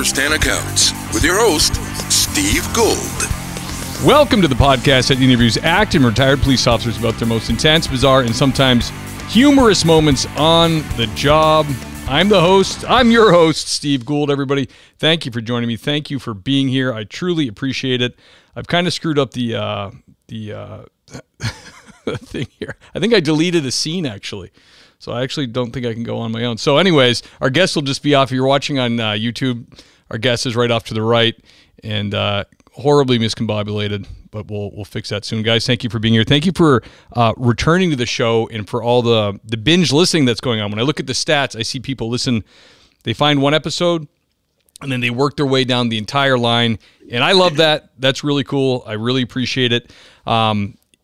Firsthand Accounts with your host, Steve Gould. Welcome to the podcast that interviews active and retired police officers about their most intense, bizarre, and sometimes humorous moments on the job. I'm your host, Steve Gould, everybody. Thank you for joining me. Thank you for being here. I truly appreciate it. I've kind of screwed up the thing here. I think I deleted a scene, actually. So I actually don't think I can go on my own. So anyways, our guest will just be off. If you're watching on YouTube, our guest is right off to the right and horribly miscombobulated, but we'll fix that soon. Guys, thank you for being here. Thank you for returning to the show and for all the binge listening that's going on. When I look at the stats, I see people listen. They find one episode, and then they work their way down the entire line, and I love that. That's really cool. I really appreciate it.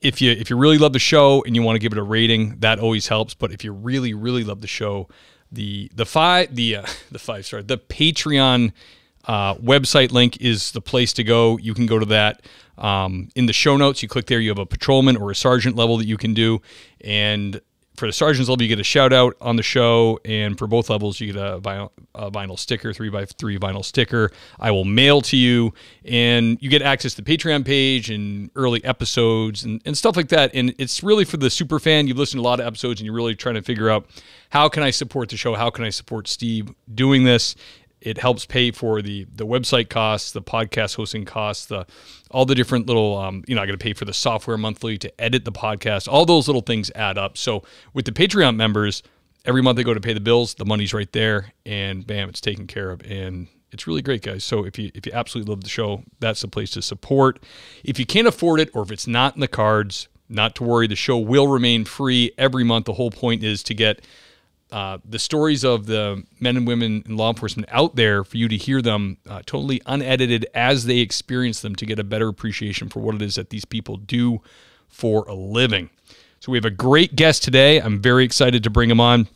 If you really love the show and you want to give it a rating, that always helps. But if you really love the show, the Patreon website link is the place to go. You can go to that. In the show notes, you click there. You have a patrolman or a sergeant level that you can do, and for the sergeant's level, you get a shout out on the show, and for both levels, you get a vinyl sticker, 3x3 vinyl sticker. I will mail to you, and you get access to the Patreon page and early episodes and stuff like that. And it's really for the super fan. You've listened to a lot of episodes, and you're really trying to figure out, how can I support the show? How can I support Steve doing this? It helps pay for the website costs, the podcast hosting costs, all the different little, I got to pay for the software monthly to edit the podcast. All those little things add up. So with the Patreon members, every month they go to pay the bills, the money's right there, and bam, it's taken care of. And it's really great, guys. So if you absolutely love the show, that's the place to support. If you can't afford it, or if it's not in the cards, not to worry. The show will remain free every month. The whole point is to get the stories of the men and women in law enforcement out there for you to hear them totally unedited as they experience them, to get a better appreciation for what it is that these people do for a living. So we have a great guest today. I'm very excited to bring him on.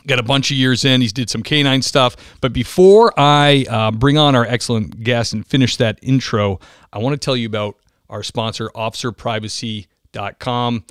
Got a bunch of years in. He's did some canine stuff. But before I bring on our excellent guest and finish that intro, I want to tell you about our sponsor, officerprivacy.com.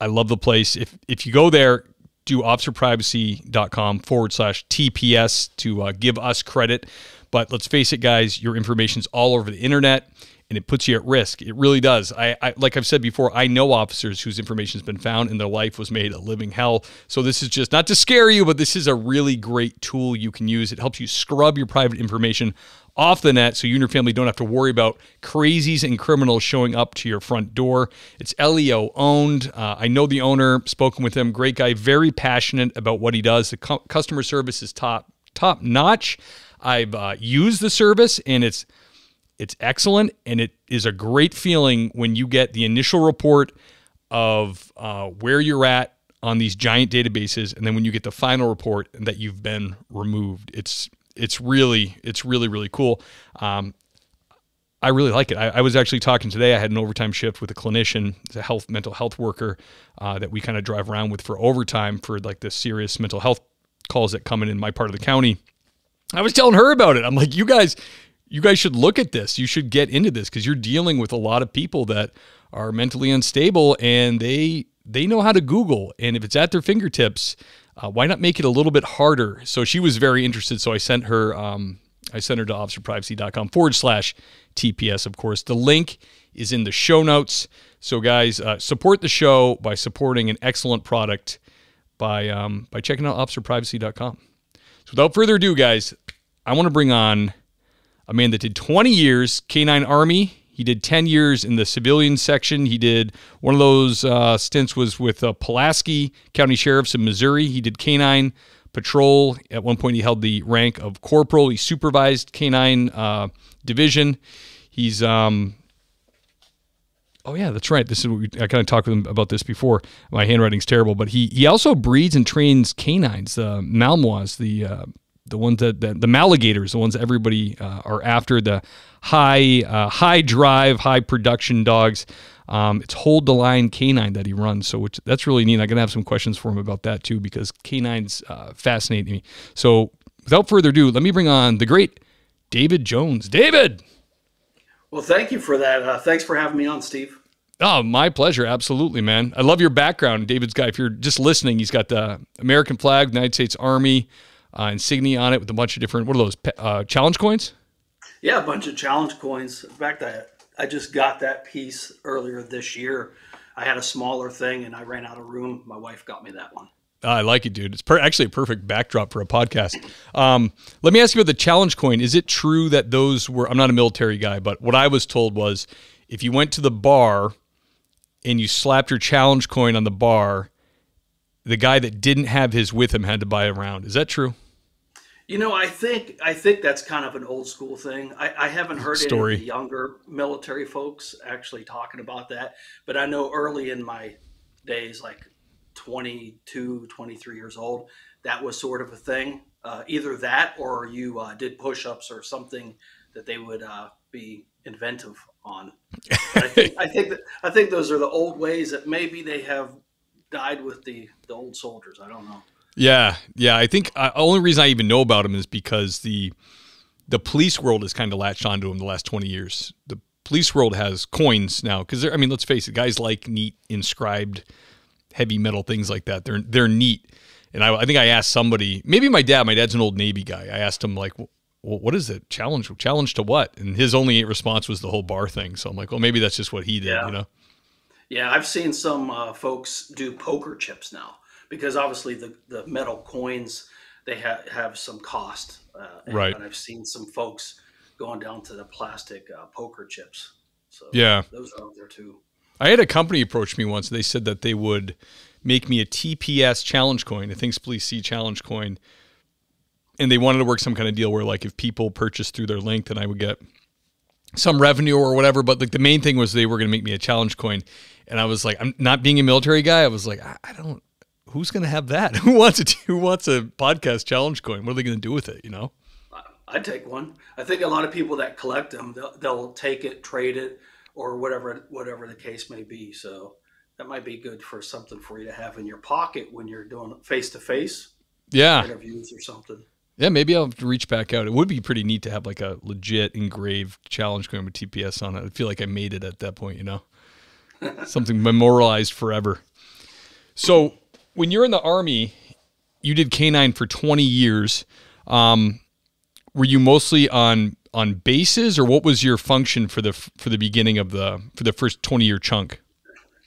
I love the place. If you go there, do officerprivacy.com/TPS to give us credit. But let's face it, guys, your information's all over the internet, and it puts you at risk. It really does. I like I've said before, I know officers whose information's been found and their life was made a living hell. So this is just not to scare you, but this is a really great tool you can use. It helps you scrub your private information off the net so you and your family don't have to worry about crazies and criminals showing up to your front door. It's LEO owned. I know the owner, spoken with him, great guy, very passionate about what he does. The customer service is top notch. I've used the service, and it's excellent, and it is a great feeling when you get the initial report of where you're at on these giant databases, and then when you get the final report and that you've been removed. It's really cool. I really like it. I was actually talking today. I had an overtime shift with a clinician, a mental health worker that we kind of drive around with for overtime for like the serious mental health calls that come in my part of the county. I was telling her about it. I'm like, you guys should look at this. You should get into this, because you're dealing with a lot of people that are mentally unstable, and they know how to Google. And if it's at their fingertips, why not make it a little bit harder? So she was very interested. So I sent her to officerprivacy.com/TPS, of course. The link is in the show notes. So guys, support the show by supporting an excellent product by checking out officerprivacy.com. So without further ado, guys, I want to bring on a man that did 20 years, K-9 Army. He did 10 years in the civilian section. He did one of those stints was with Pulaski County Sheriffs in Missouri. He did K-9 patrol. At one point, he held the rank of corporal. He supervised K-9 division. He's, oh yeah, that's right. This is what I kind of talked with him about this before. My handwriting's terrible, but he also breeds and trains canines, the Malinois, the ones the Maligators, the ones that everybody are after, the high drive, high production dogs. It's Hold the Line Canine that he runs, so that's really neat. I'm gonna have some questions for him about that too, because canines fascinate me. So without further ado, let me bring on the great David Jones. David! Well, thank you for that. Thanks for having me on, Steve. Oh, my pleasure. Absolutely, man. I love your background. David's got, if you're just listening, he's got the American flag, United States Army, insignia on it with a bunch of different, what are those, challenge coins? Yeah, a bunch of challenge coins. In fact, I just got that piece earlier this year. I had a smaller thing and I ran out of room. My wife got me that one. I like it, dude. It's actually a perfect backdrop for a podcast. Let me ask you about the challenge coin. Is it true that those were, I'm not a military guy, but what I was told was if you went to the bar and you slapped your challenge coin on the bar, the guy that didn't have his with him had to buy a round. Is that true? You know, I think that's kind of an old school thing. I haven't heard any of the younger military folks actually talking about that, but I know early in my days, like 22, 23 years old, that was sort of a thing. Either that or you did push-ups or something that they would be inventive on. But I think those are the old ways that maybe they have died with the old soldiers. I don't know. Yeah. I think the only reason I even know about them is because the police world has kind of latched onto them the last 20 years. The police world has coins now because, I mean, let's face it, guys like neat inscribed heavy metal things like that. They're neat. And I think I asked somebody, maybe my dad's an old Navy guy. I asked him, like, well, what is it? Challenge to what? And his only response was the whole bar thing. So I'm like, well, maybe that's just what he did, you know? Yeah, I've seen some folks do poker chips now because obviously the metal coins, they have some cost. Right. But I've seen some folks going down to the plastic poker chips. So yeah, those are out there too. I had a company approach me once. They said that they would make me a TPS challenge coin, a Things Police See challenge coin. And they wanted to work some kind of deal where, like, if people purchased through their link, then I would get some revenue or whatever. But like the main thing was they were going to make me a challenge coin. And I was like, I'm not being a military guy. I was like, I don't, who's going to have that? Who wants a podcast challenge coin? What are they going to do with it? You know? I'd take one. I think a lot of people that collect them, they'll take it, trade it, or whatever the case may be. So that might be good for something for you to have in your pocket when you're doing face-to-face interviews or something. Yeah, maybe I'll have to reach back out. It would be pretty neat to have like a legit engraved challenge coin with TPS on it. I feel like I made it at that point, you know? Something memorialized forever. So when you're in the Army, you did K-9 for 20 years. Were you mostly on bases, or what was your function for the beginning of for the first 20-year chunk?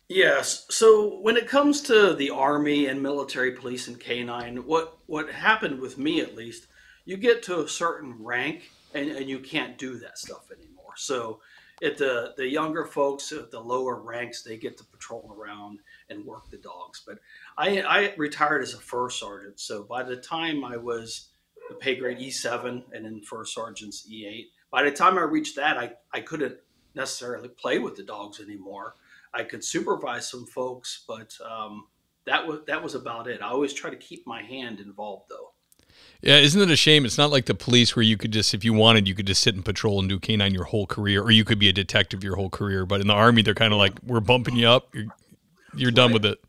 Yes. So when it comes to the Army and military police and K-9, what happened with me, at least, you get to a certain rank and you can't do that stuff anymore. So at the younger folks at the lower ranks, they get to patrol around and work the dogs. But I retired as a first sergeant. So by the time I was the pay grade E7 and then first sergeant's E8, by the time I reached that, I couldn't necessarily play with the dogs anymore. I could supervise some folks, but that was about it. I always try to keep my hand involved, though. Yeah, isn't it a shame? It's not like the police where you could just, if you wanted, you could just sit and patrol and do K-9 your whole career, or you could be a detective your whole career. But in the Army, they're kind of like, we're bumping you up. You're done with it.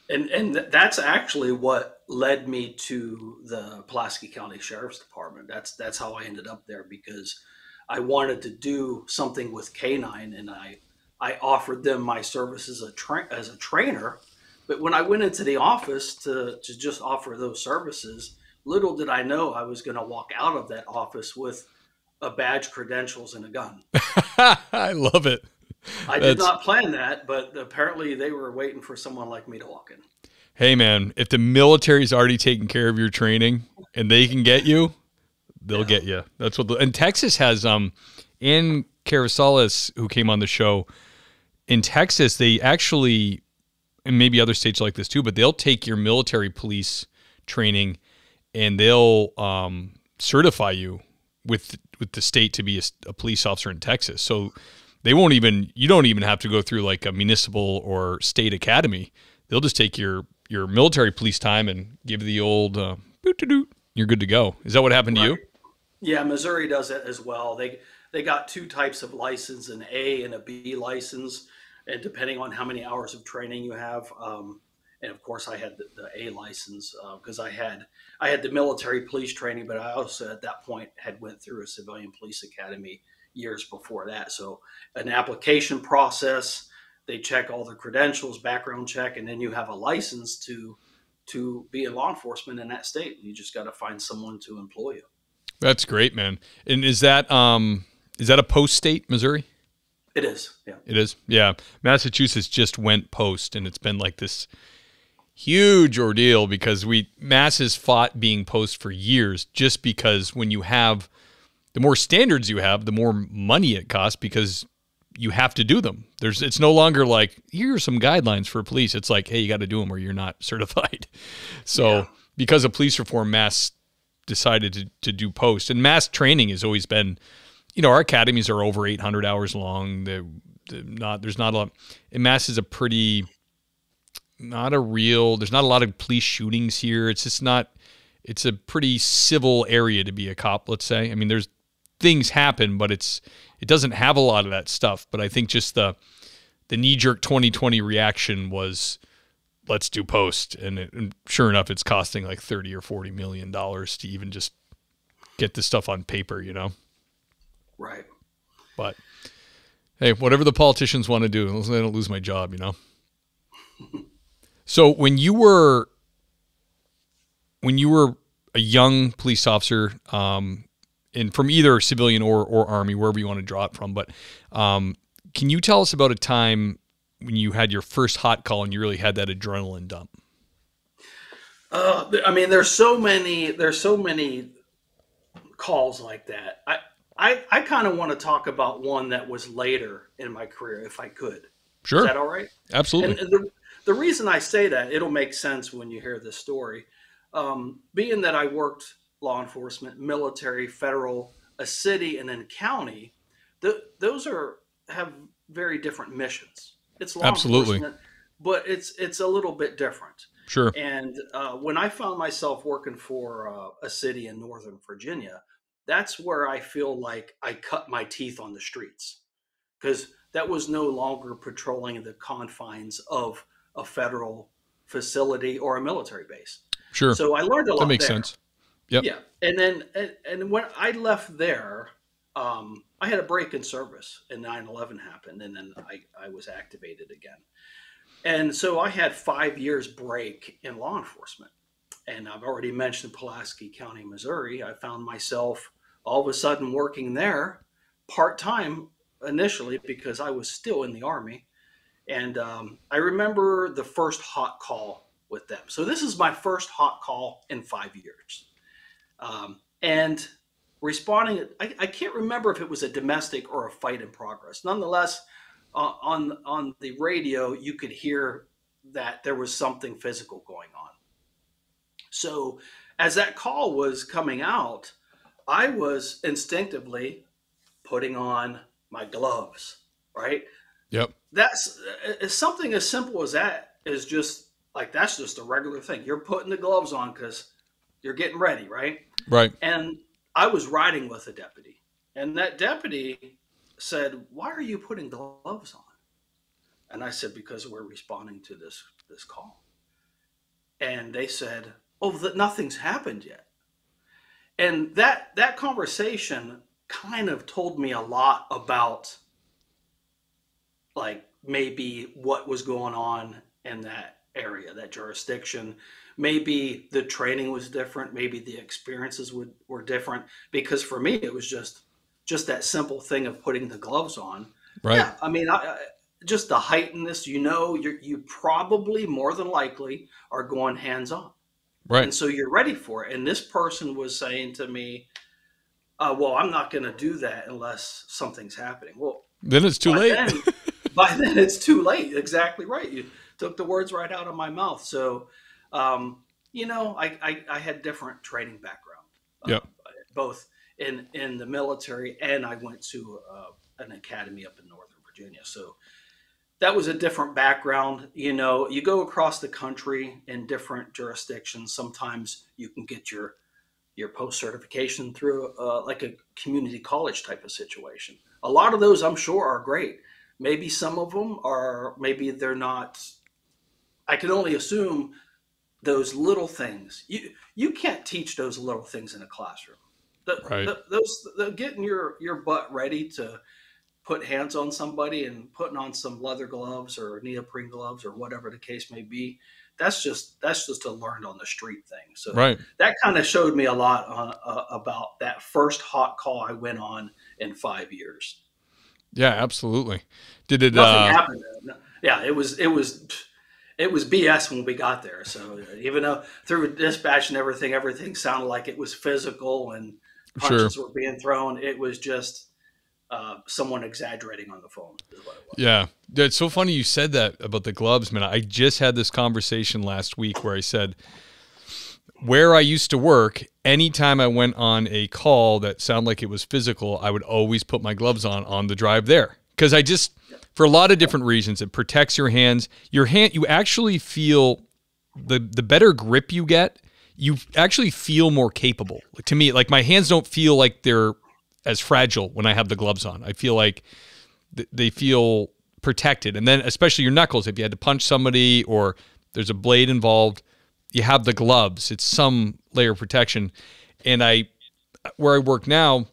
And that's actually what led me to the Pulaski County Sheriff's Department. That's how I ended up there, because I wanted to do something with K-9, and I offered them my services as a trainer. But when I went into the office to just offer those services, little did I know I was going to walk out of that office with a badge, credentials, and a gun. I love it. I did not plan that, but apparently they were waiting for someone like me to walk in. Hey, man, if the military's already taking care of your training and they can get you, they'll get you. That's what. And Texas has Ann Carasalis, who came on the show. In Texas, they actually, and maybe other states like this too, but they'll take your military police training and they'll certify you with the state to be a police officer in Texas. So you don't even have to go through like a municipal or state academy. They'll just take your military police time and give the old boot-a-doot. You're good to go. Is that what happened to you? Yeah, Missouri does it as well. They got two types of license, an A and a B license, and depending on how many hours of training you have. And of course, I had the A license because I had the military police training, but I also at that point had went through a civilian police academy years before that. So an application process, they check all the credentials, background check, and then you have a license to to be in law enforcement in that state. You just got to find someone to employ you. That's great, man. And is that a post state, Missouri? It is. Yeah. It is. Yeah. Massachusetts just went post, and it's been like this huge ordeal because Mass has fought being post for years, just because when you have the more standards you have, the more money it costs because you have to do them. It's no longer like, here are some guidelines for police. It's like, hey, you got to do them or you're not certified. So because of police reform, Mass decided to do post, and Mass training has always been, our academies are over 800 hours long. There's not a lot. And Mass is there's not a lot of police shootings here. It's just not, it's a pretty civil area to be a cop, let's say. I mean, there's things happen, but it doesn't have a lot of that stuff. But I think just the knee-jerk 2020 reaction was, let's do post. And sure enough, it's costing like $30 or $40 million to even just get this stuff on paper, Right. But hey, whatever the politicians want to do, as long as I don't lose my job, So when you were a young police officer, and from either civilian or Army, wherever you want to draw it from, but can you tell us about a time when you had your first hot call and you really had that adrenaline dump? I mean, there's so many calls like that. I kind of want to talk about one that was later in my career, if I could. Sure. Is that all right? Absolutely. And the reason I say that, it'll make sense when you hear this story. Being that I worked law enforcement, military, federal, a city, and then county, those have very different missions. It's law enforcement, but it's a little bit different. Sure. And when I found myself working for a city in Northern Virginia, that's where I feel like I cut my teeth on the streets, because that was no longer patrolling the confines of a federal facility or a military base. Sure. So I learned a lot. That makes sense. Yep. Yeah. And then when I left there, I had a break in service and 9/11 happened, and then I was activated again. And so I had 5 years break in law enforcement. And I've already mentioned Pulaski County, Missouri. I found myself all of a sudden working there part-time initially because I was still in the Army. And I remember the first hot call with them. So this is my first hot call in 5 years. And responding, I can't remember if it was a domestic or a fight in progress. Nonetheless, on the radio, you could hear that there was something physical going on. So as that call was coming out, I was instinctively putting on my gloves, right? Yep. That's something as simple as that is just like, that's just a regular thing. You're putting the gloves on because you're getting ready, right? Right. And I was riding with a deputy, and that deputy said, "Why are you putting gloves on?" And I said, "Because we're responding to this call." And they said, "Oh, nothing's happened yet." And that conversation kind of told me a lot about, like, maybe what was going on in that area, that jurisdiction. Maybe the training was different. Maybe the experiences were different. Because for me, it was just that simple thing of putting the gloves on. Right. Yeah, I mean, just the heightenedness, you probably more than likely are going hands-on. Right. And so you're ready for it. And this person was saying to me, well, I'm not going to do that unless something's happening. Well, then it's too late. By then it's too late. Exactly right. You took the words right out of my mouth. So, I had different training background, Yep. both in the military, and I went to an academy up in Northern Virginia. So that was a different background. You go across the country in different jurisdictions. Sometimes you can get your post-certification through like a community college type of situation. A lot of those, I'm sure, are great. Maybe some of them are, maybe they're not. I can only assume those little things. You can't teach those little things in a classroom. Getting your butt ready to put hands on somebody and putting on some leather gloves or neoprene gloves or whatever the case may be, that's just a learned on the street thing. So Right. that kind of showed me a lot on, about that first hot call I went on in 5 years. Yeah, absolutely. Did it? Nothing happened. Yeah, it was BS when we got there. So even though through dispatch and everything sounded like it was physical and punches were being thrown, it was just someone exaggerating on the phone is what it was. Yeah. It's so funny you said that about the gloves, man. I just had this conversation last week where I said, where I used to work, anytime I went on a call that sounded like it was physical, I would always put my gloves on the drive there. Because I just, for a lot of different reasons, it protects your hands. You actually feel, the better grip you get, you actually feel more capable. To me, like my hands don't feel like they're as fragile when I have the gloves on. I feel like they feel protected. And then especially your knuckles, if you had to punch somebody or there's a blade involved, you have the gloves. It's some layer of protection. And where I work now,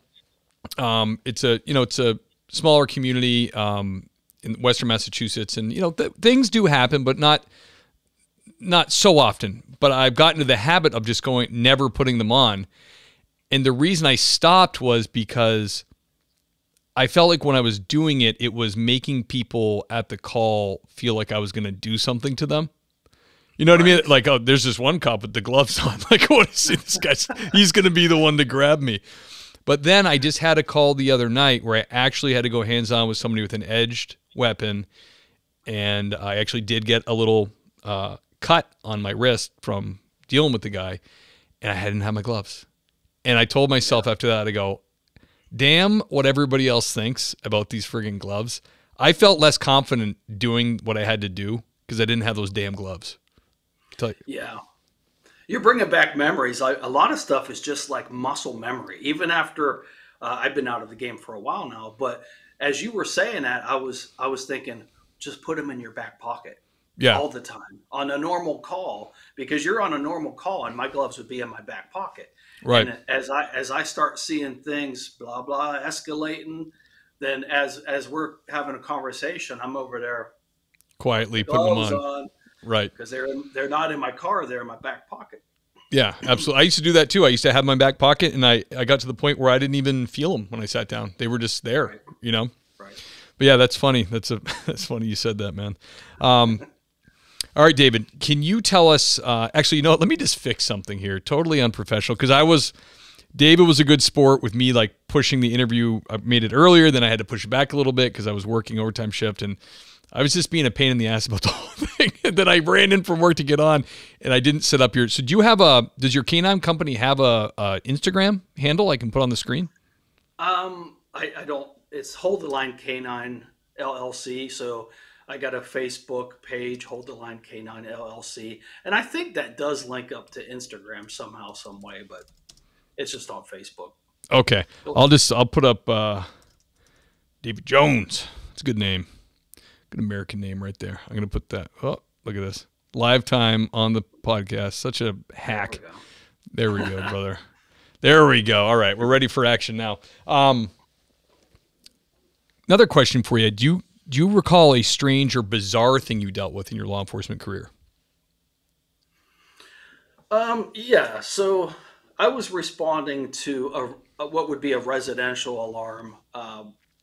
it's a smaller community in Western Massachusetts, and things do happen, but not so often. But I've gotten to the habit of just never putting them on. And the reason I stopped was because I felt like when I was doing it, it was making people at the call feel like I was going to do something to them. You know what I mean? Like, oh, there's this one cop with the gloves on. Like, I want to see this guy. He's going to be the one to grab me. But then I just had a call the other night where I actually had to go hands-on with somebody with an edged weapon, and I actually did get a little cut on my wrist from dealing with the guy, and I didn't have my gloves. And I told myself after that, I go, damn what everybody else thinks about these friggin' gloves. I felt less confident doing what I had to do because I didn't have those damn gloves. Yeah. You're bringing back memories. A lot of stuff is just like muscle memory, even after I've been out of the game for a while now. But as you were saying that, I was thinking, just put them in your back pocket all the time on a normal call, because you're on a normal call and my gloves would be in my back pocket. Right. And as I start seeing things, blah, blah, escalating, then as we're having a conversation, I'm over there quietly putting them on. Right. Because they're not in my car, they're in my back pocket. Yeah, absolutely. I used to do that too. I used to have my back pocket, and I got to the point where I didn't even feel them when I sat down. They were just there, Right. But yeah, that's funny. That's funny you said that, man. All right, David, can you tell us, actually, what, let me just fix something here. Totally unprofessional, because David was a good sport with me, like pushing the interview. I made it earlier, then I had to push it back a little bit because I was working overtime shift, and I was just being a pain in the ass about the whole thing. And then I ran in from work to get on, and I didn't set up your. So does your canine company have a Instagram handle I can put on the screen? I don't. It's Hold the Line Canine LLC. So I got a Facebook page, Hold the Line Canine LLC, and I think that does link up to Instagram somehow, some way, but it's just on Facebook. Okay, I'll put up David Jones. It's a good name. Good American name right there. I'm going to put that. Oh, look at this. Live time on the podcast. Such a hack. There we go, brother. There we go. All right. We're ready for action now. Another question for you. Do you recall a strange or bizarre thing you dealt with in your law enforcement career? Yeah. So I was responding to what would be a residential alarm.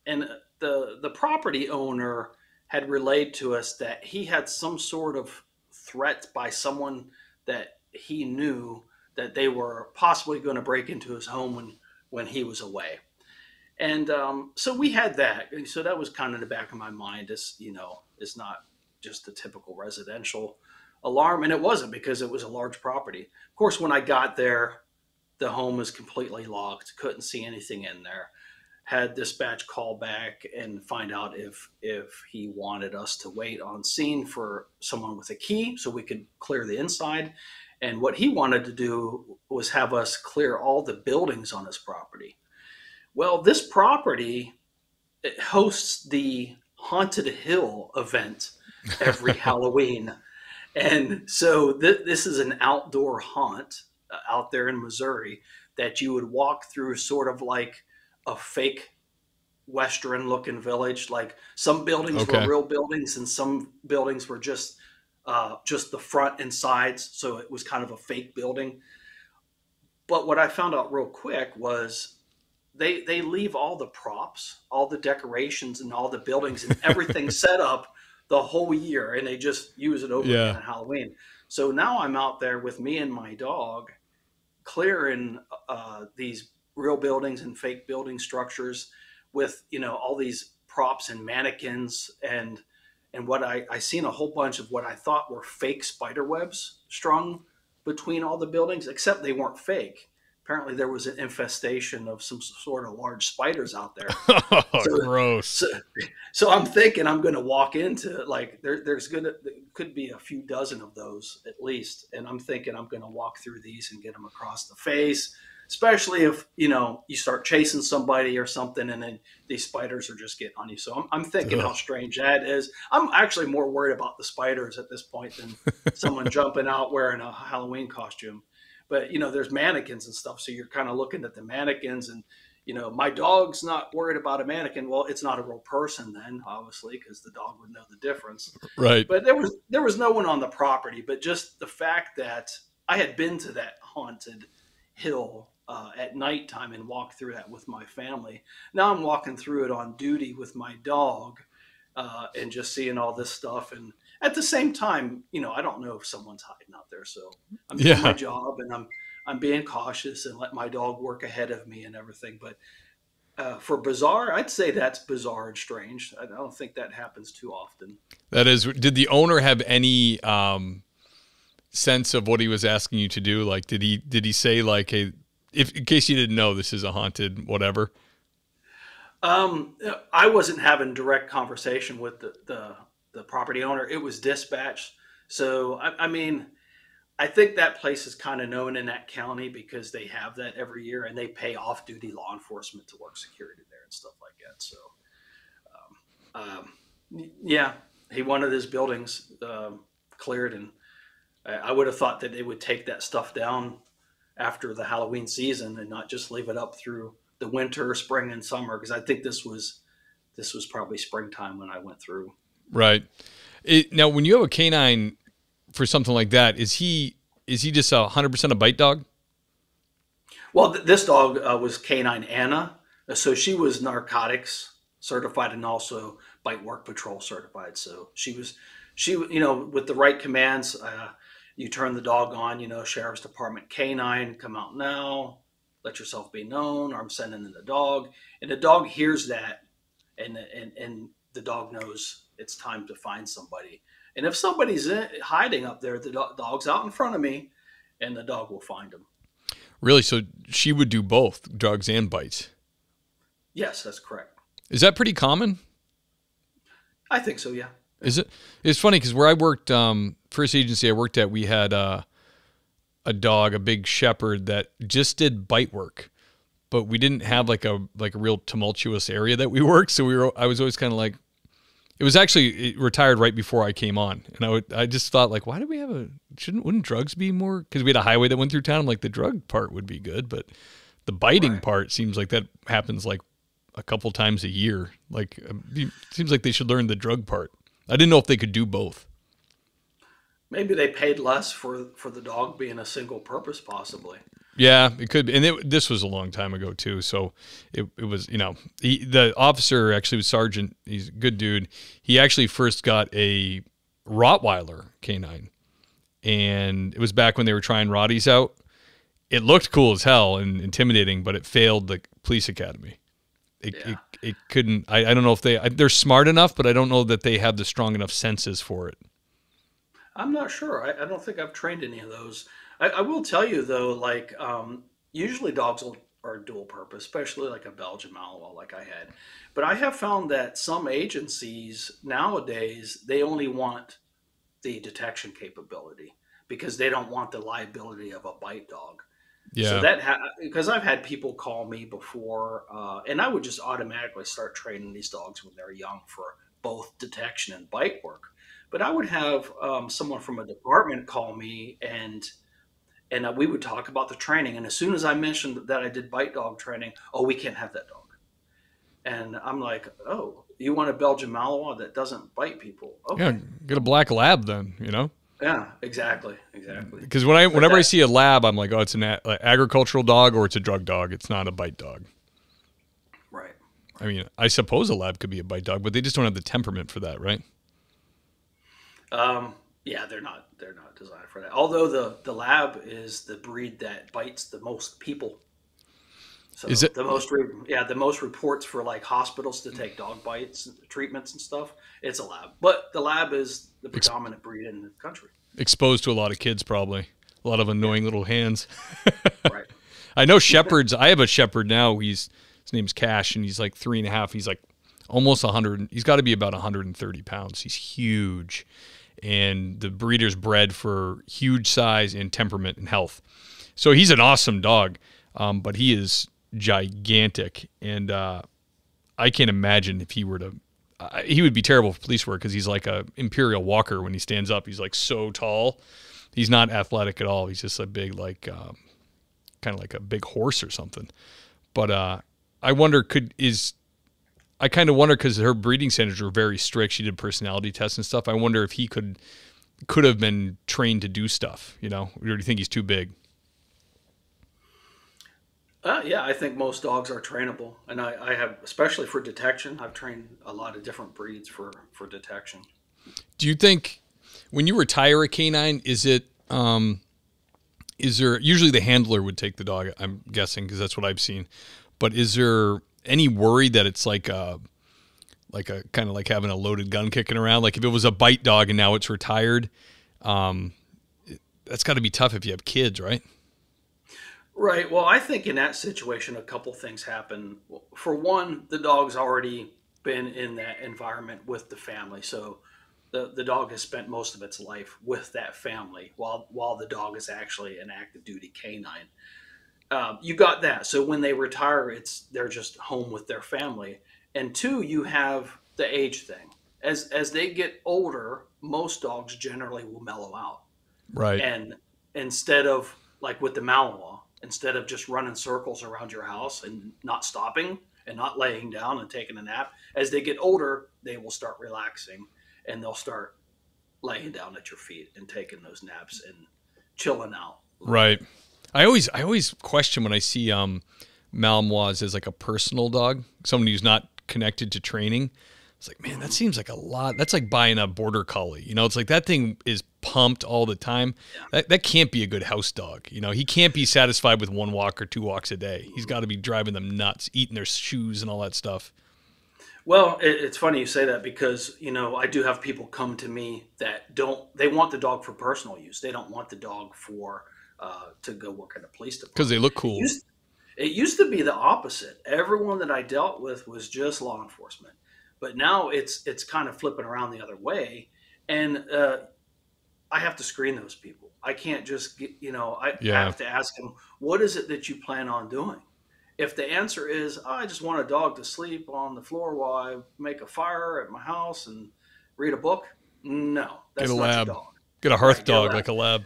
And the property owner had relayed to us that he had some sort of threat by someone that he knew that they were possibly going to break into his home when he was away. And so we had that. And so that was kind of in the back of my mind. It's not just the typical residential alarm. And it wasn't, because it was a large property. Of course, when I got there, the home was completely locked. Couldn't see anything in there. Had dispatch call back and find out if he wanted us to wait on scene for someone with a key so we could clear the inside. And what he wanted to do was have us clear all the buildings on his property. Well, this property, it hosts the Haunted Hill event every Halloween. And so this is an outdoor haunt out there in Missouri that you would walk through, sort of like a fake Western looking village. Like some buildings were real buildings and some buildings were just just the front and sides. So it was kind of a fake building. But what I found out real quick was they leave all the props, all the decorations, and all the buildings and everything set up the whole year, and they just use it over again Yeah. at Halloween. So now I'm out there with me and my dog clearing these real buildings and fake building structures with all these props and mannequins and what I seen a whole bunch of what I thought were fake spider webs strung between all the buildings, except they weren't fake. Apparently, there was an infestation of some sort of large spiders out there. Oh, So, gross. so, so I'm thinking I'm going to walk into like there could be a few dozen of those at least, and I'm thinking I'm going to walk through these and get them across the face, especially if you start chasing somebody or something, and then these spiders are just getting on you. So I'm thinking how Ugh. strange that is. I'm actually more worried about the spiders at this point than someone jumping out wearing a Halloween costume. But there's mannequins and stuff, so you're kind of looking at the mannequins, and my dog's not worried about a mannequin. Well, it's not a real person then, obviously, because the dog would know the difference. Right. But there was no one on the property, but just the fact that I had been to that haunted hill at nighttime and walked through that with my family. Now I'm walking through it on duty with my dog, and just seeing all this stuff. And at the same time, I don't know if someone's hiding out there. So I'm doing my Yeah. job, and I'm being cautious and let my dog work ahead of me and everything. But for bizarre, I'd say that's bizarre and strange. I don't think that happens too often. That is, did the owner have any sense of what he was asking you to do? Like, did he say like, hey, if in case you didn't know, this is a haunted whatever? I wasn't having direct conversation with the property owner. It was dispatched. So I mean, I think that place is kind of known in that county because they have that every year, and they pay off-duty law enforcement to work security there and stuff like that. So, yeah, he wanted his buildings cleared, and I would have thought that they would take that stuff down after the Halloween season and not just leave it up through the winter, spring, and summer. Because I think this was probably springtime when I went through. Right. Now, when you have a canine for something like that, is he just 100% a bite dog? Well, this dog was canine Anna, so she was narcotics certified and also bite work patrol certified. So with the right commands, you turn the dog on. Sheriff's Department canine, come out now, let yourself be known, or I'm sending in the dog, and the dog hears that, and the dog knows it's time to find somebody. And if somebody's hiding up there, the dog's out in front of me, and the dog will find him. Really? So she would do both drugs and bites. Yes, that's correct. Is that pretty common? I think so, yeah. Is it? It's funny because where I worked, first agency I worked at, we had a dog, a big shepherd that just did bite work, but we didn't have like a real tumultuous area that we worked. So I was always kind of like, it was actually it retired right before I came on, and I just thought like, why do we have wouldn't drugs be more? Because we had a highway that went through town. I'm like, the drug part would be good, but the biting part seems like that happens like a couple times a year. Like, it seems like they should learn the drug part. I didn't know if they could do both. Maybe they paid less for the dog being a single purpose, possibly. Yeah, it could be. And this was a long time ago too. So it was, the officer actually was sergeant. He's a good dude. He actually first got a Rottweiler canine, and it was back when they were trying Rotties out. It looked cool as hell and intimidating, but it failed the police academy. It couldn't. I don't know if they're smart enough, but I don't know that they have the strong enough senses for it. I'm not sure. I don't think I've trained any of those. I will tell you though, like usually dogs are dual purpose, especially like a Belgian Malinois like I had. But I have found that some agencies nowadays, they only want the detection capability because they don't want the liability of a bite dog. So Yeah. because I've had people call me before, and I would just automatically start training these dogs when they're young for both detection and bite work. But I would have someone from a department call me, and we would talk about the training. And as soon as I mentioned that I did bite dog training, oh, we can't have that dog. And I'm like, oh, you want a Belgian Malinois that doesn't bite people. Okay. Yeah, get a black lab then, Yeah, exactly. Exactly. Because whenever I see a lab, I'm like, oh, it's an agricultural dog or it's a drug dog. It's not a bite dog. Right. I mean, I suppose a lab could be a bite dog, but they just don't have the temperament for that, right? Yeah, they're not designed for that. Although the lab is the breed that bites the most people. So Is it the most reports for like hospitals to take dog bites treatments and stuff. It's a lab, but the lab is the predominant breed in the country. exposed to a lot of kids? Probably a lot of annoying little hands. Right. I know shepherds. I have a shepherd now. His name's Cash, and he's like 3.5. He's like almost 100. He's got to be about 130 pounds. He's huge, and the breeder's bred for huge size and temperament and health. So he's an awesome dog, but he is gigantic, and I can't imagine if he were to. He would be terrible for police work because he's like a imperial walker when he stands up. He's like so tall. He's not athletic at all. He's just a big like kind of like a big horse or something. But I wonder I kind of wonder because her breeding standards were very strict. She did personality tests and stuff. I wonder if he could have been trained to do stuff. Or do you think he's too big? Yeah, I think most dogs are trainable, and I have, especially for detection. I've trained a lot of different breeds for detection. Do you think when you retire a canine, is there usually the handler would take the dog? I'm guessing because that's what I've seen. But is there any worry that it's like a kind of like having a loaded gun kicking around? Like if it was a bite dog and now it's retired, that's got to be tough if you have kids, right? Right. Well, I think in that situation, a couple things happen. For one, the dog's already been in that environment with the family, so the dog has spent most of its life with that family while the dog is actually an active duty canine. You got that. So when they retire, they're just home with their family. And two, you have the age thing. As they get older, most dogs generally will mellow out. Right. And instead of like with the Malinois, instead of just running circles around your house and not stopping and not laying down and taking a nap, as they get older, they will start relaxing and they'll start laying down at your feet and taking those naps and chilling out. Right. I always question when I see Malinois as like a personal dog, someone who's not connected to training. It's like, man, that seems like a lot. That's like buying a border collie. It's like that thing is pumped all the time. Yeah. That can't be a good house dog. He can't be satisfied with 1 walk or 2 walks a day. He's got to be driving them nuts, eating their shoes and all that stuff. Well, it's funny you say that because, I do have people come to me that they want the dog for personal use. They don't want the dog for to go work at a police department. Because they look cool. It used to be the opposite. Everyone that I dealt with was just law enforcement. But now it's kind of flipping around the other way. And I have to screen those people. I can't just get, I have to ask them, what is it that you plan on doing? If the answer is, I just want a dog to sleep on the floor while I make a fire at my house and read a book, no, that's not your dog. Get a hearth dog like a lab.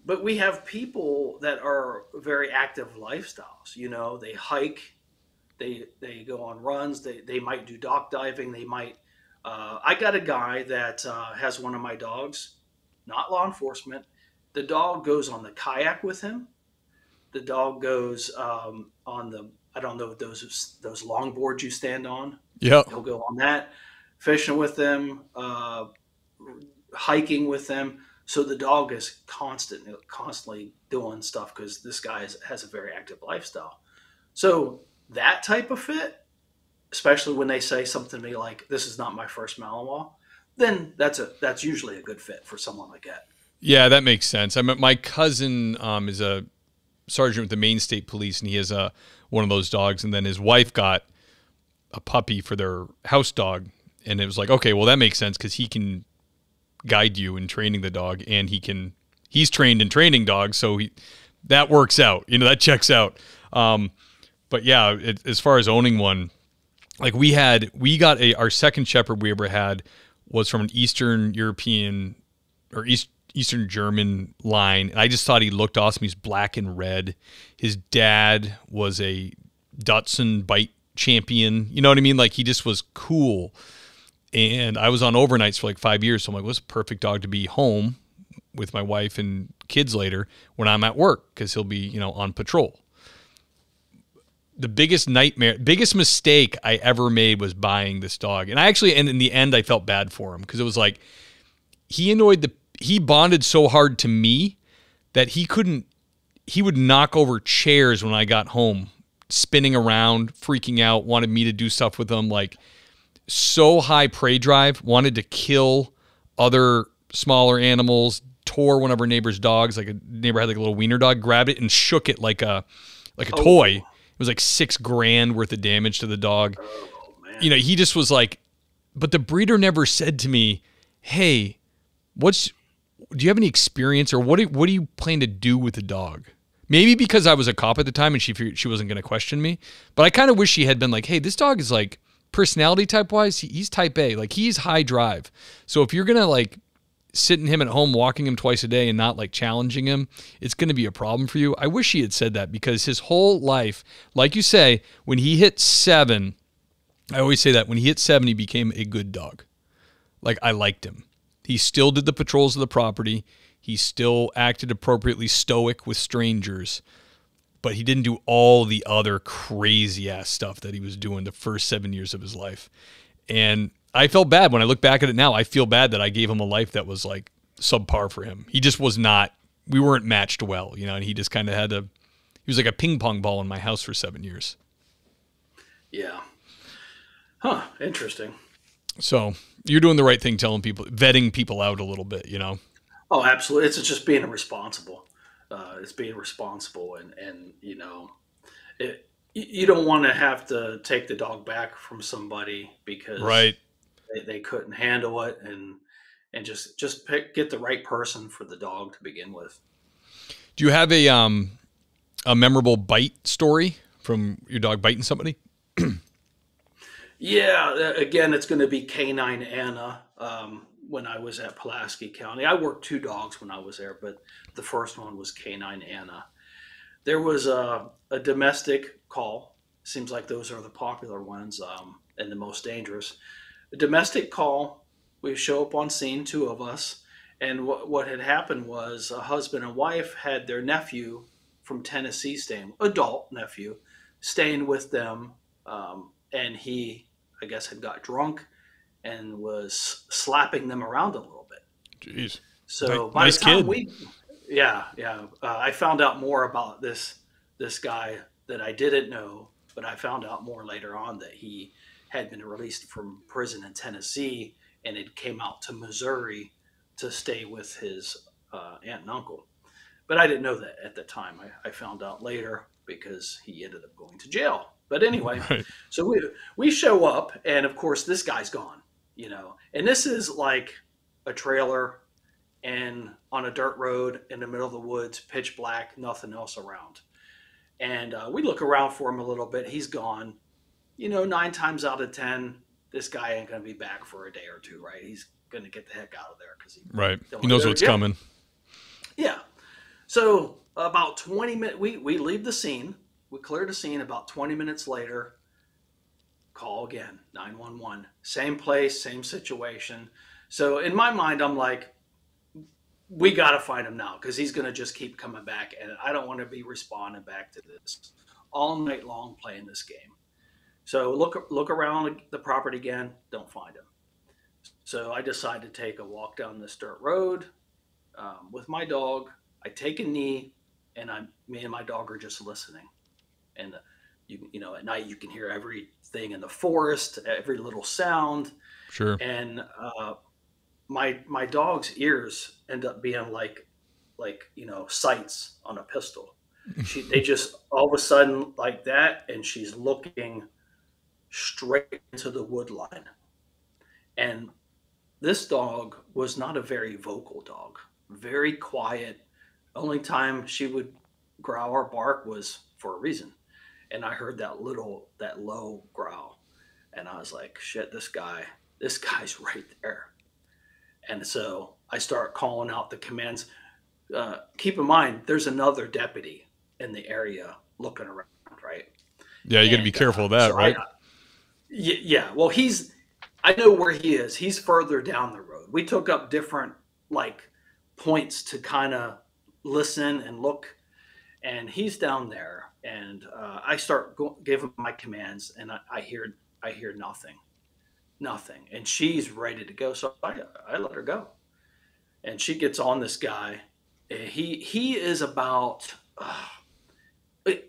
But we have people that are very active lifestyles. They hike, they go on runs, they might do dock diving, they might. I got a guy that has one of my dogs, not law enforcement. The dog goes on the kayak with him. The dog goes on the, I don't know, those longboards you stand on. Yeah, he'll go on that, fishing with them, hiking with them. So the dog is constantly doing stuff because this guy has a very active lifestyle. So that type of fit, especially when they say something to me like, "This is not my first Malinois," then that's usually a good fit for someone like that. Yeah, that makes sense. My cousin is a sergeant with the Maine State Police, and he has one of those dogs. And then his wife got a puppy for their house dog, and it was like, okay, well that makes sense because he can guide you in training the dog, and he's trained in training dogs, so that works out. That checks out. But yeah, as far as owning one, like our second shepherd we ever had was from an Eastern European or Eastern German line, and I just thought he looked awesome. He's black and red. His dad was a Dachshund bite champion. You know what I mean? Like, he just was cool. And I was on overnights for like 5 years. So I'm like, what's a perfect dog to be home with my wife and kids later when I'm at work, because he'll be, you know, on patrol. The biggest mistake I ever made was buying this dog. And in the end, I felt bad for him, because it was like, he bonded so hard to me that he would knock over chairs when I got home, spinning around, freaking out, wanted me to do stuff with him. Like, so high prey drive, wanted to kill other smaller animals, tore one of our neighbor's dogs. Like, a neighbor had like a little wiener dog, grabbed it and shook it like a toy. It was like $6,000 worth of damage to the dog. Oh, man. You know, he just was like, but the breeder never said to me, hey, do you have any experience, or what do you plan to do with the dog? Maybe because I was a cop at the time and she figured she wasn't going to question me. But I kind of wish she had been like, hey, this dog is like, personality type wise, he's type A. Like, he's high drive. So if you're going to like sitting him at home, walking him twice a day and not like challenging him, it's going to be a problem for you. I wish he had said that, because his whole life, like you say, when he hit 7, I always say that when he hit 7, he became a good dog. Like, I liked him. He still did the patrols of the property. He still acted appropriately stoic with strangers, but he didn't do all the other crazy ass stuff that he was doing the first 7 years of his life. And I felt bad when I look back at it now. I feel bad that I gave him a life that was like subpar for him. He just was not, we weren't matched well, you know, and he just kind of he was like a ping pong ball in my house for 7 years. Yeah. Huh. Interesting. So you're doing the right thing, vetting people out a little bit, you know? Oh, absolutely. It's just being responsible. It's being responsible, and you know, you don't want to have to take the dog back from somebody because they couldn't handle it, and just get the right person for the dog to begin with. Do you have a memorable bite story from your dog biting somebody? Yeah, again, it's going to be Canine Anna. When I was at Pulaski County, I worked 2 dogs when I was there, but the first one was Canine Anna. There was a domestic call. Seems like those are the popular ones, and the most dangerous. A domestic call. We show up on scene, 2 of us, and what had happened was a husband and wife had their nephew from Tennessee adult nephew, staying with them, and he, I guess, had got drunk and was slapping them around a little bit. Jeez. So by the time I found out more about this guy that I didn't know, but I found out more later on that he had been released from prison in Tennessee and it came out to Missouri to stay with his aunt and uncle. But I didn't know that at the time. I found out later because he ended up going to jail. But anyway, So we show up, and of course this guy's gone, you know. And this is like a trailer and on a dirt road in the middle of the woods, pitch black, nothing else around. And we look around for him a little bit. He's gone. You know, 9 times out of 10, this guy ain't going to be back for a day or 2, right? He's going to get the heck out of there because he knows what's coming. Yeah. So about 20 minutes, we leave the scene. We clear the scene. About 20 minutes later, call again, 911. Same place, same situation. So in my mind, I'm like, we got to find him now because he's going to just keep coming back. And I don't want to be responding back to this all night long playing this game. So look around the property again, don't find him. So I decide to take a walk down this dirt road with my dog. I take a knee, and me and my dog are just listening. And you know, at night you can hear everything in the forest, every little sound. Sure. And my dog's ears end up being like you know, sights on a pistol. They just all of a sudden like that, and she's looking straight into the wood line. And this dog was not a very vocal dog, very quiet. Only time she would growl or bark was for a reason. And I heard that low growl. And I was like, shit, this guy's right there. And so I start calling out the commands. Keep in mind, there's another deputy in the area looking around, right? Yeah, you got to be careful of that, so right? Yeah. Well, I know where he is. He's further down the road. We took up different like points to kind of listen and look, and he's down there. And I give him my commands, and I hear nothing. And she's ready to go, so I let her go, and she gets on this guy. He is about.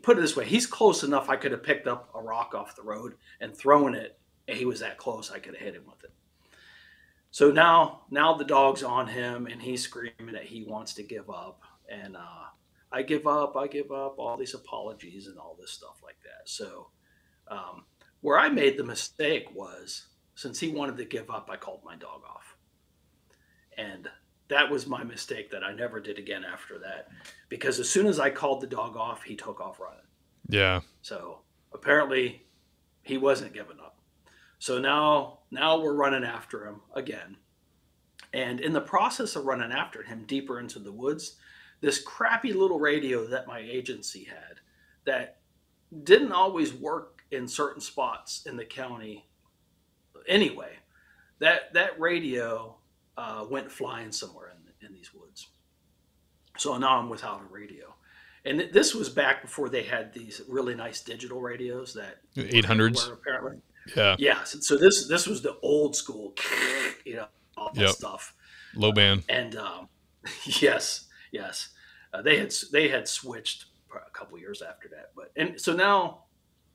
Put it this way, he's close enough I could have picked up a rock off the road and thrown it, and he was that close I could have hit him with it. So now the dog's on him, and he's screaming that he wants to give up. And I give up, all these apologies and all this stuff like that. So where I made the mistake was, since he wanted to give up, I called my dog off. And that was my mistake that I never did again after that, because as soon as I called the dog off, he took off running. Yeah. So apparently he wasn't giving up. So now we're running after him again. And in the process of running after him deeper into the woods, this crappy little radio that my agency had that didn't always work in certain spots in the county anyway, that radio went flying somewhere in these woods. So now I'm without a radio. And this was back before they had these really nice digital radios that 800s apparently. Yeah. Yeah. So this was the old school, all that stuff. Low band. And yes. They had switched a couple years after that. And so now,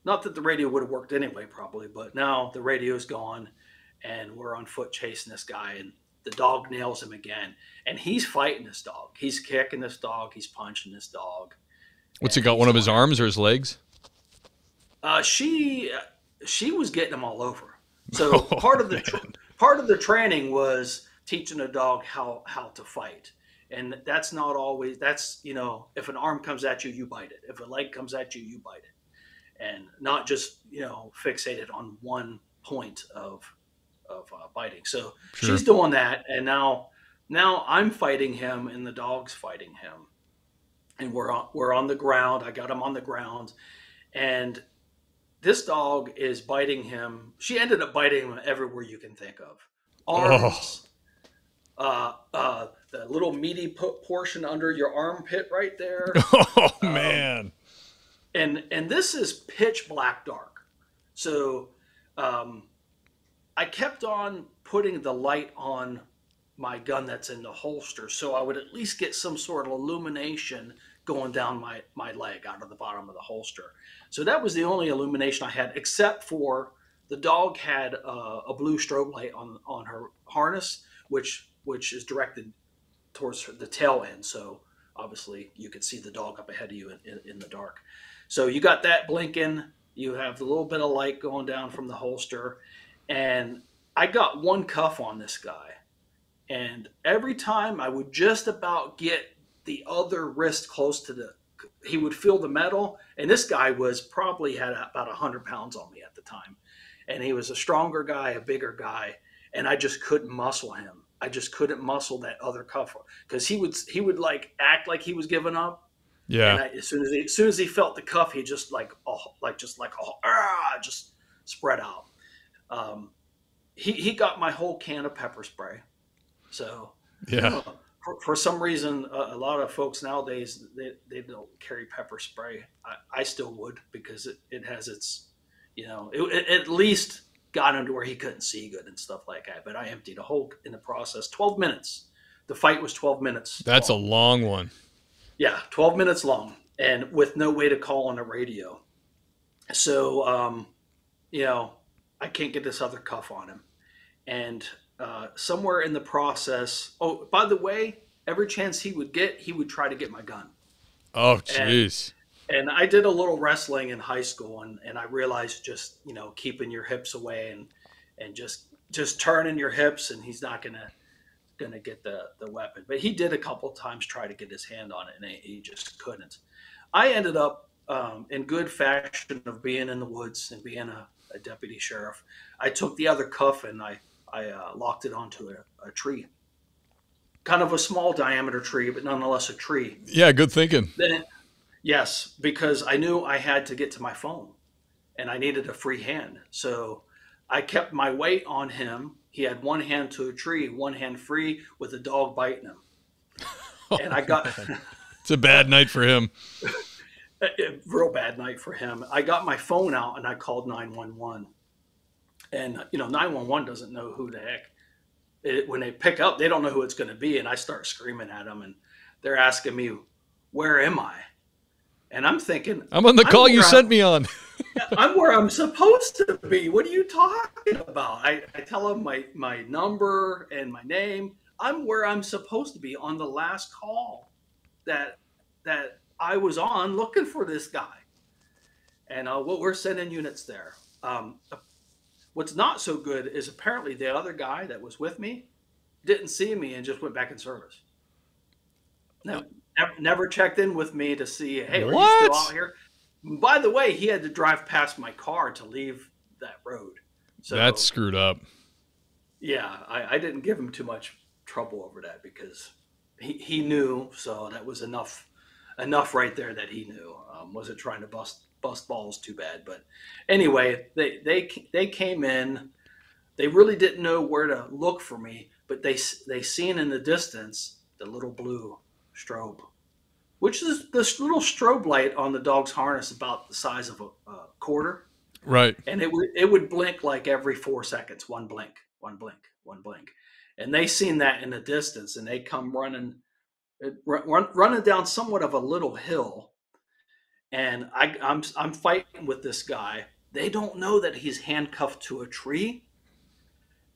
not that the radio would have worked anyway, probably, but now the radio's gone, and we're on foot chasing this guy, and the dog nails him again. And he's fighting this dog. He's kicking this dog. He's punching this dog. What's he got? One of his arms or his legs? She was getting him all over. So part of the training was teaching a dog how to fight. And that's not always, if an arm comes at you, you bite it. If a leg comes at you, you bite it. And not just, fixated on one point of biting. So Sure. She's doing that. And now I'm fighting him, and the dog's fighting him. And we're on the ground. I got him on the ground. And this dog is biting him. She ended up biting him everywhere you can think of. Arms, the little meaty portion under your armpit right there. Oh, man. And this is pitch black dark. So I kept on putting the light on my gun that's in the holster, so I would at least get some sort of illumination going down my leg out of the bottom of the holster. So that was the only illumination I had, except for the dog had a blue strobe light on her harness, which is directed towards the tail end. So obviously you could see the dog up ahead of you in the dark. So you got that blinking. You have the little bit of light going down from the holster. And I got one cuff on this guy. And every time I would just about get the other wrist close to he would feel the metal. And this guy probably had about 100 pounds on me at the time. And he was a stronger guy, a bigger guy. And I just couldn't muscle him. I just couldn't muscle that other cuff, because he would like act like he was giving up. Yeah. And as soon as he felt the cuff, he just just spread out. He got my whole can of pepper spray. So yeah, for some reason, a lot of folks nowadays they don't carry pepper spray. I still would, because it has its, it at least got him to where he couldn't see good and stuff like that. But I emptied a hole in the process. 12 minutes. The fight was 12 minutes. That's long. A long one. Yeah, 12 minutes long, and with no way to call on a radio. So, I can't get this other cuff on him. And somewhere in the process, oh, by the way, every chance he would get, he would try to get my gun. Oh, jeez. And I did a little wrestling in high school, and I realized just, keeping your hips away and just turning your hips, and he's not gonna get the weapon. But he did a couple of times try to get his hand on it, and he just couldn't. I ended up in good fashion of being in the woods and being a deputy sheriff. I took the other cuff and I locked it onto a tree, kind of a small diameter tree, but nonetheless a tree. Yeah, good thinking. Yes, because I knew I had to get to my phone, and I needed a free hand. So I kept my weight on him. He had one hand to a tree, one hand free, with a dog biting him. And I got It's a bad night for him. a real bad night for him. I got my phone out and I called 911. And 911 doesn't know who the heck. When they pick up, they don't know who it's going to be. And I start screaming at them, and they're asking me, "Where am I?" And I'm thinking, I'm on the call you sent me on. I'm where I'm supposed to be. What are you talking about? I tell them my number and my name. I'm where I'm supposed to be on the last call that I was on looking for this guy. And we're sending units there. What's not so good is apparently the other guy that was with me didn't see me and just went back in service. Never checked in with me to see, hey, are you still out here? By the way, he had to drive past my car to leave that road. So that's screwed up. Yeah, I didn't give him too much trouble over that because he knew. So that was enough right there that he knew. Wasn't trying to bust balls too bad. But anyway, they came in. They really didn't know where to look for me, but they seen in the distance the little blue strobe, which is this little strobe light on the dog's harness about the size of a quarter. Right. And it would blink like every 4 seconds. One blink, one blink, one blink. And they seen that in the distance, and they come running down somewhat of a little hill. And I'm fighting with this guy. They don't know that he's handcuffed to a tree,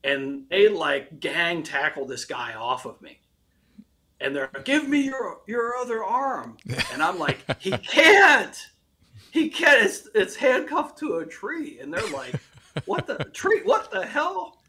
and they like gang tackle this guy off of me. And they're like, give me your other arm. And I'm like, he can't. It's handcuffed to a tree. And they're like, what the tree? What the hell?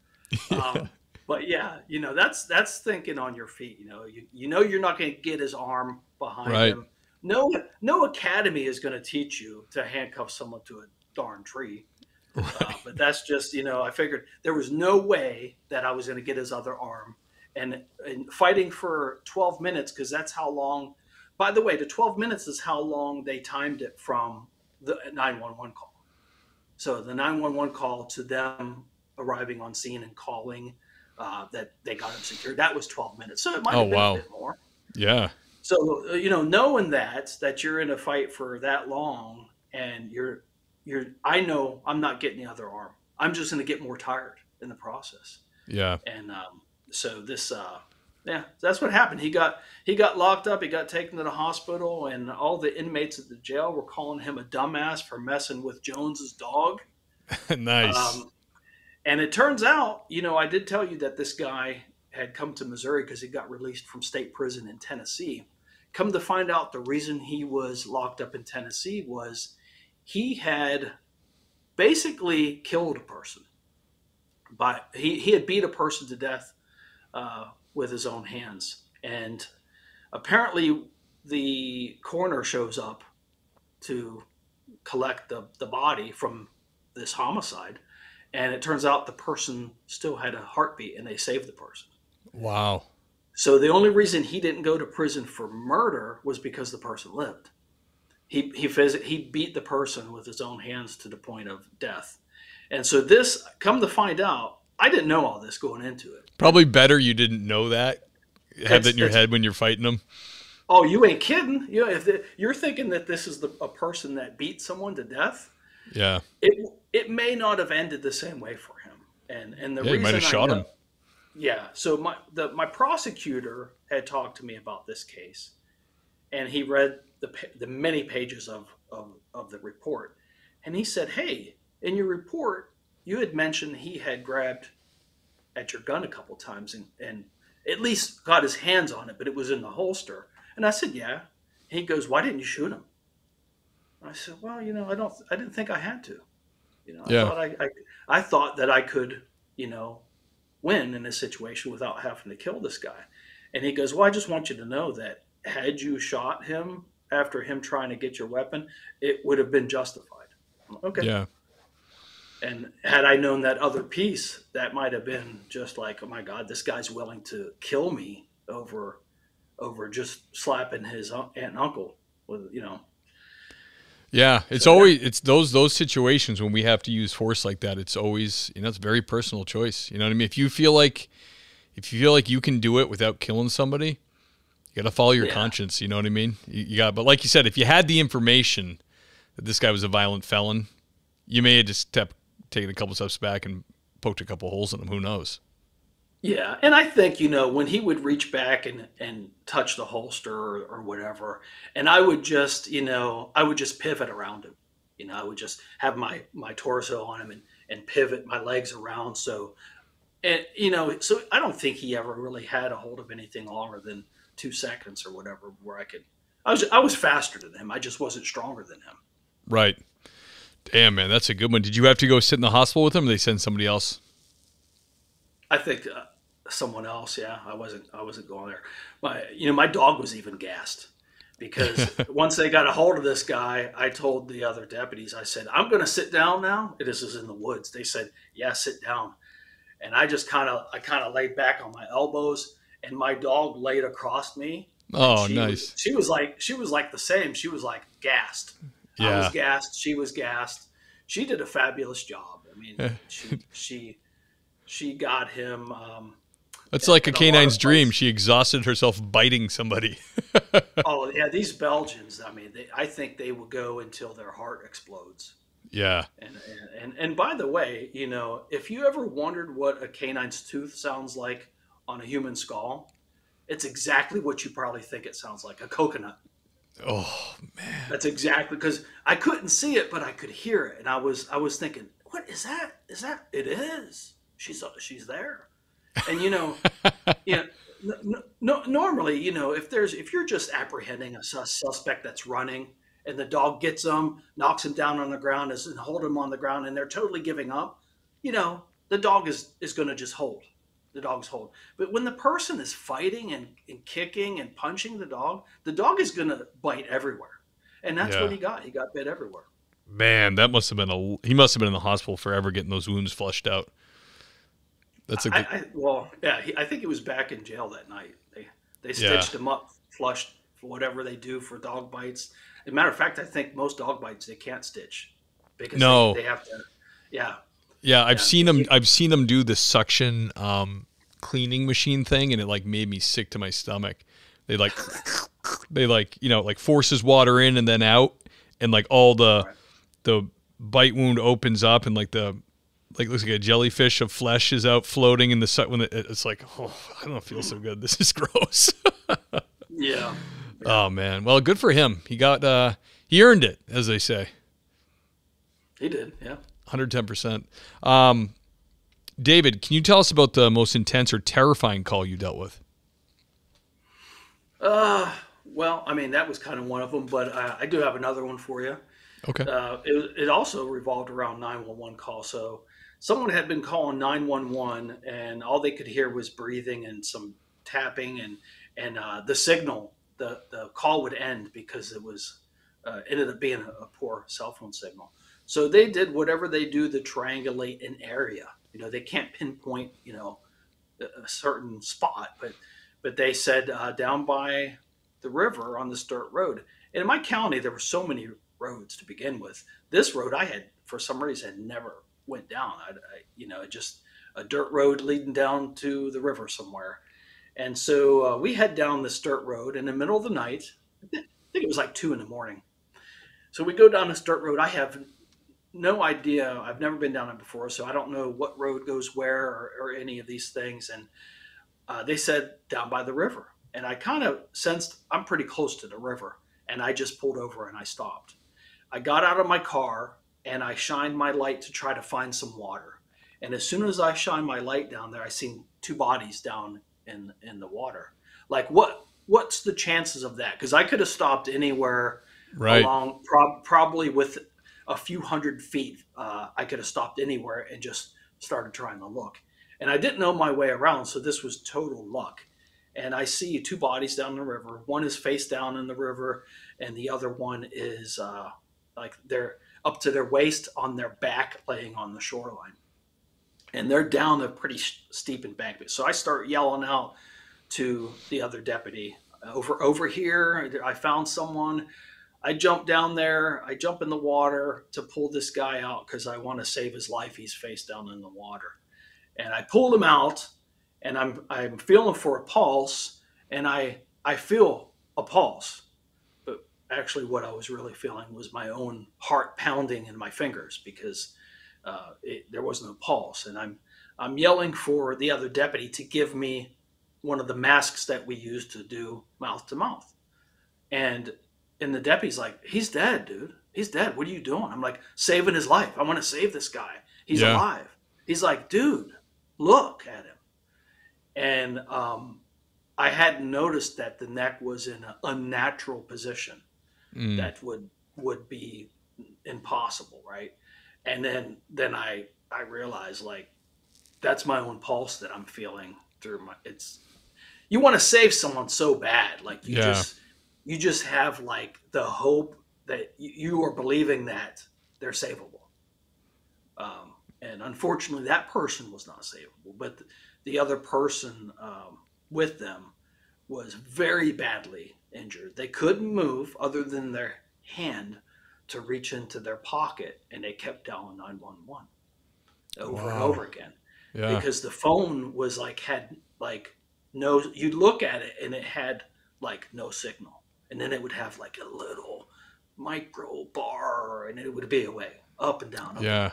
But yeah, that's thinking on your feet. You're not going to get his arm behind him. No academy is going to teach you to handcuff someone to a darn tree. Right. But that's just, I figured there was no way that I was going to get his other arm. And fighting for 12 minutes, because that's how long, by the way, the 12 minutes is how long they timed it from the 911 call. So the 911 call to them arriving on scene and calling that they got him secured, that was 12 minutes. So it might have been a bit more. Yeah. So, knowing that you're in a fight for that long and I know I'm not getting the other arm. I'm just going to get more tired in the process. Yeah. And, so this, that's what happened. He got locked up. He got taken to the hospital, and all the inmates at the jail were calling him a dumbass for messing with Jones's dog. Nice. And it turns out, I did tell you that this guy had come to Missouri because he got released from state prison in Tennessee. Come to find out, the reason he was locked up in Tennessee was he had basically killed a person. But he had beat a person to death with his own hands. And apparently the coroner shows up to collect the body from this homicide. And it turns out the person still had a heartbeat, and they saved the person. Wow. So the only reason he didn't go to prison for murder was because the person lived. He beat the person with his own hands to the point of death. And so this, come to find out, I didn't know all this going into it. Probably better you didn't know that. Have that in your head when you're fighting them. Oh, you ain't kidding. If you're thinking that this is a person that beat someone to death, yeah, it may not have ended the same way for him. And the reason you might have shot him. Yeah. So my prosecutor had talked to me about this case, and he read the many pages of the report, and he said, "Hey, in your report, you had mentioned he had grabbed at your gun a couple times and at least got his hands on it, but it was in the holster." And I said, "Yeah." He goes, "Why didn't you shoot him?" I said, "Well, I didn't think I had to. I thought that I could, win in this situation without having to kill this guy." And he goes, "Well, I just want you to know that had you shot him after him trying to get your weapon, it would have been justified." Okay. Yeah. And had I known that other piece, that might have been just like, oh my God, this guy's willing to kill me over just slapping his aunt and uncle with, Yeah, it's always it's those situations when we have to use force like that. It's always, it's a very personal choice. You know what I mean? If you feel like you can do it without killing somebody, you got to follow your conscience. You know what I mean? You got, but like you said, if you had the information that this guy was a violent felon, you may have just taken a couple steps back and poked a couple holes in him. Who knows? Yeah, and I think, when he would reach back and touch the holster or whatever, and I would just, I would just pivot around him. I would just have my torso on him and pivot my legs around. So, and, so I don't think he ever really had a hold of anything longer than 2 seconds or whatever, where I was faster than him. I just wasn't stronger than him. Right. Damn, man, that's a good one. Did you have to go sit in the hospital with him, or they send somebody else? I think someone else. Yeah, I wasn't going there. My dog was even gassed because once they got a hold of this guy, I told the other deputies, I said, "I'm going to sit down now." This is in the woods. They said, "Yeah, sit down." And I just kind of laid back on my elbows, and my dog laid across me. Oh, nice. She was like the same. She was like gassed. Yeah. I was gassed. She was gassed. She did a fabulous job. I mean, she got him. It's like a canine's dream. She exhausted herself biting somebody. Oh yeah, these Belgians. I mean, I think they will go until their heart explodes. Yeah. And by the way, if you ever wondered what a canine's tooth sounds like on a human skull, it's exactly what you probably think it sounds like, a coconut. Oh man. That's exactly, because I couldn't see it, but I could hear it, and I was thinking, what is that? Is that it? Is she's there? And normally, if you're just apprehending a suspect that's running, and the dog gets him, knocks him down on the ground, and hold him on the ground, and they're totally giving up, the dog is going to just hold. The dog's hold. But when the person is fighting and kicking and punching the dog is going to bite everywhere. And that's what he got. He got bit everywhere. Man, he must have been in the hospital forever getting those wounds flushed out. That's a good... I think he was back in jail that night. They stitched him up, flushed, for whatever they do for dog bites. As a matter of fact, I think most dog bites they can't stitch because they have to. Yeah. Yeah, I've seen them do the suction cleaning machine thing, and it like made me sick to my stomach. They forces water in and then out, and like all the bite wound opens up, and looks like a jellyfish of flesh is out floating in the sun. When it's like, oh, I don't feel so good. This is gross. Yeah. Oh man. Well, good for him. He got he earned it, as they say. He did. Yeah. 110%. David, can you tell us about the most intense or terrifying call you dealt with? Well, I mean, that was kind of one of them, but I do have another one for you. Okay. It also revolved around 911 call. So someone had been calling 911, and all they could hear was breathing and some tapping, and the signal, the call would end because it was ended up being a poor cell phone signal. So they did whatever they do to triangulate an area. They can't pinpoint, a certain spot, but they said down by the river on this dirt road. And in my county, there were so many roads to begin with. This road I had, for some reason, never went down. Just a dirt road leading down to the river somewhere. And so we head down this dirt road in the middle of the night. I think it was like 2 a.m. So we go down this dirt road. I have no idea. I've never been down it before, so I don't know what road goes where or any of these things. And they said down by the river. And I kind of sensed I'm pretty close to the river. And I just pulled over and I stopped. I got out of my car and I shined my light to try to find some water. And as soon as I shined my light down there, I seen 2 bodies down in the water. Like, what's the chances of that? Because I could have stopped anywhere along, probably with a few hundred feet. I could have stopped anywhere and just started trying to look. And I didn't know my way around, so this was total luck. And I see 2 bodies down the river. One is face down in the river, and the other one is like they're up to their waist on their back, laying on the shoreline. And they're down a pretty steep embankment. So I start yelling out to the other deputy, over here, I found someone. I jump down there. I jump in the water to pull this guy out because I want to save his life. He's face down in the water, and I pulled him out, and I'm feeling for a pulse, and I feel a pulse, but actually, what I was really feeling was my own heart pounding in my fingers because there was no pulse, and I'm yelling for the other deputy to give me one of the masks that we use to do mouth to mouth. And the deputy's like, he's dead, dude. He's dead. What are you doing? I'm like, saving his life. I want to save this guy. He's alive. He's like, dude, look at him. And I hadn't noticed that the neck was in an unnatural position that would be impossible, right? And then I realized, like, that's my own pulse that I'm feeling through you want to save someone so bad. Like you just have like the hope that you are believing that they're savable. And unfortunately that person was not savable, but the other person with them was very badly injured. They couldn't move other than their hand to reach into their pocket, and they kept dialing 911 over and over again. Yeah. Because the phone was had no, you'd look at it and it had like no signal. And then it would have like a little micro bar and it would be away, up and down. Up and down.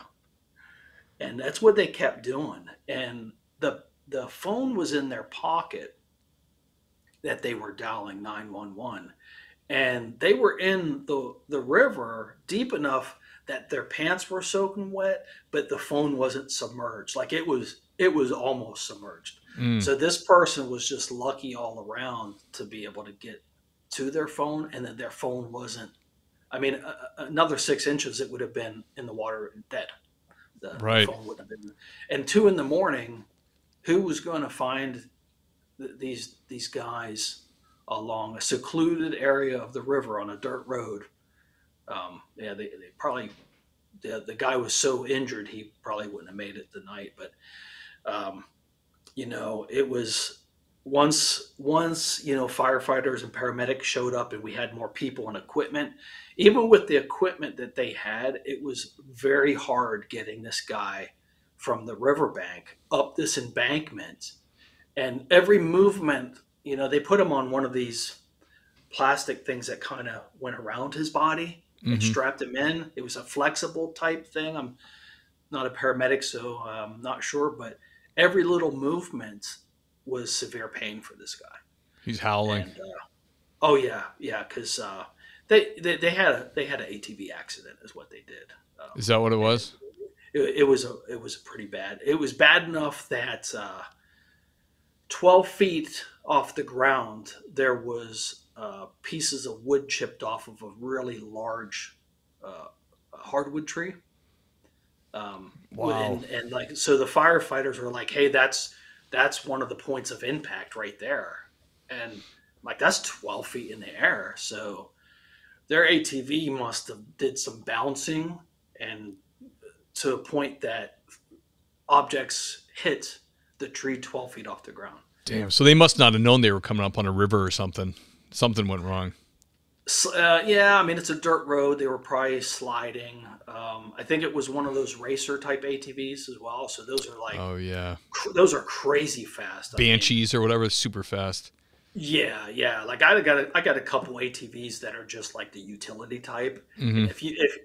And that's what they kept doing. And the phone was in their pocket that they were dialing 911. And they were in the river deep enough that their pants were soaking wet, but the phone wasn't submerged. Like it was almost submerged. So this person was just lucky all around to be able to get to their phone, and then their phone wasn't. I mean, another 6 inches, it would have been in the water dead. The phone would have been. And 2 a.m, who was going to find these guys along a secluded area of the river on a dirt road? They probably, the guy was so injured he probably wouldn't have made it the night. But it was once firefighters and paramedics showed up and we had more people and equipment. Even with the equipment that they had, it was very hard getting this guy from the riverbank up this embankment. And every movement, they put him on one of these plastic things that kind of went around his body and strapped him in. It was a flexible type thing. I'm not a paramedic, so I'm not sure, but every little movement was severe pain for this guy. He's howling. And, because they had an ATV accident, is what they did. Is that what it was? It was pretty bad. It was bad enough that 12 feet off the ground there was pieces of wood chipped off of a really large hardwood tree. Wow. And so the firefighters were like, hey, that's one of the points of impact right there. And that's 12 feet in the air. So their ATV must have did some bouncing, and to a point that objects hit the tree 12 feet off the ground. Damn. So they must not have known they were coming up on a river or something. Something went wrong. It's a dirt road. They were probably sliding. I think it was one of those racer type ATVs as well. So those are those are crazy fast. Banshees or whatever, super fast. Yeah. Like I got a couple ATVs that are just like the utility type. Mm-hmm.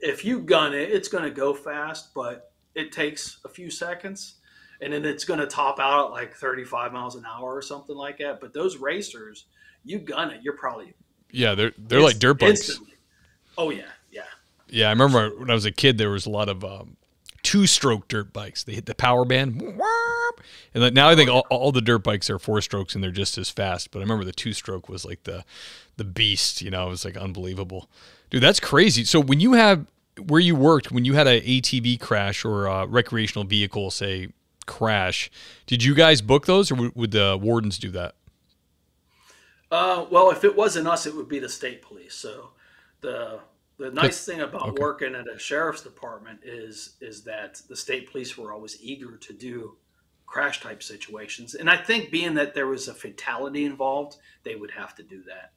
If you gun it, it's going to go fast, but it takes a few seconds, and then it's going to top out at like 35 miles an hour or something like that. But those racers, you gun it, you're probably they're like dirt bikes. Instantly. Oh yeah. Yeah, I remember when I was a kid, there was a lot of two-stroke dirt bikes. They hit the power band, and now I think all the dirt bikes are 4-strokes and they're just as fast. But I remember the 2-stroke was like the beast. It was like unbelievable, dude. That's crazy. So when you have where you worked, when you had an ATV crash or a recreational vehicle, say, crash, did you guys book those, or would the wardens do that? Well, if it wasn't us, it would be the state police. So the nice thing about working at a sheriff's department is that the state police were always eager to do crash type situations. And I think being that there was a fatality involved, they would have to do that.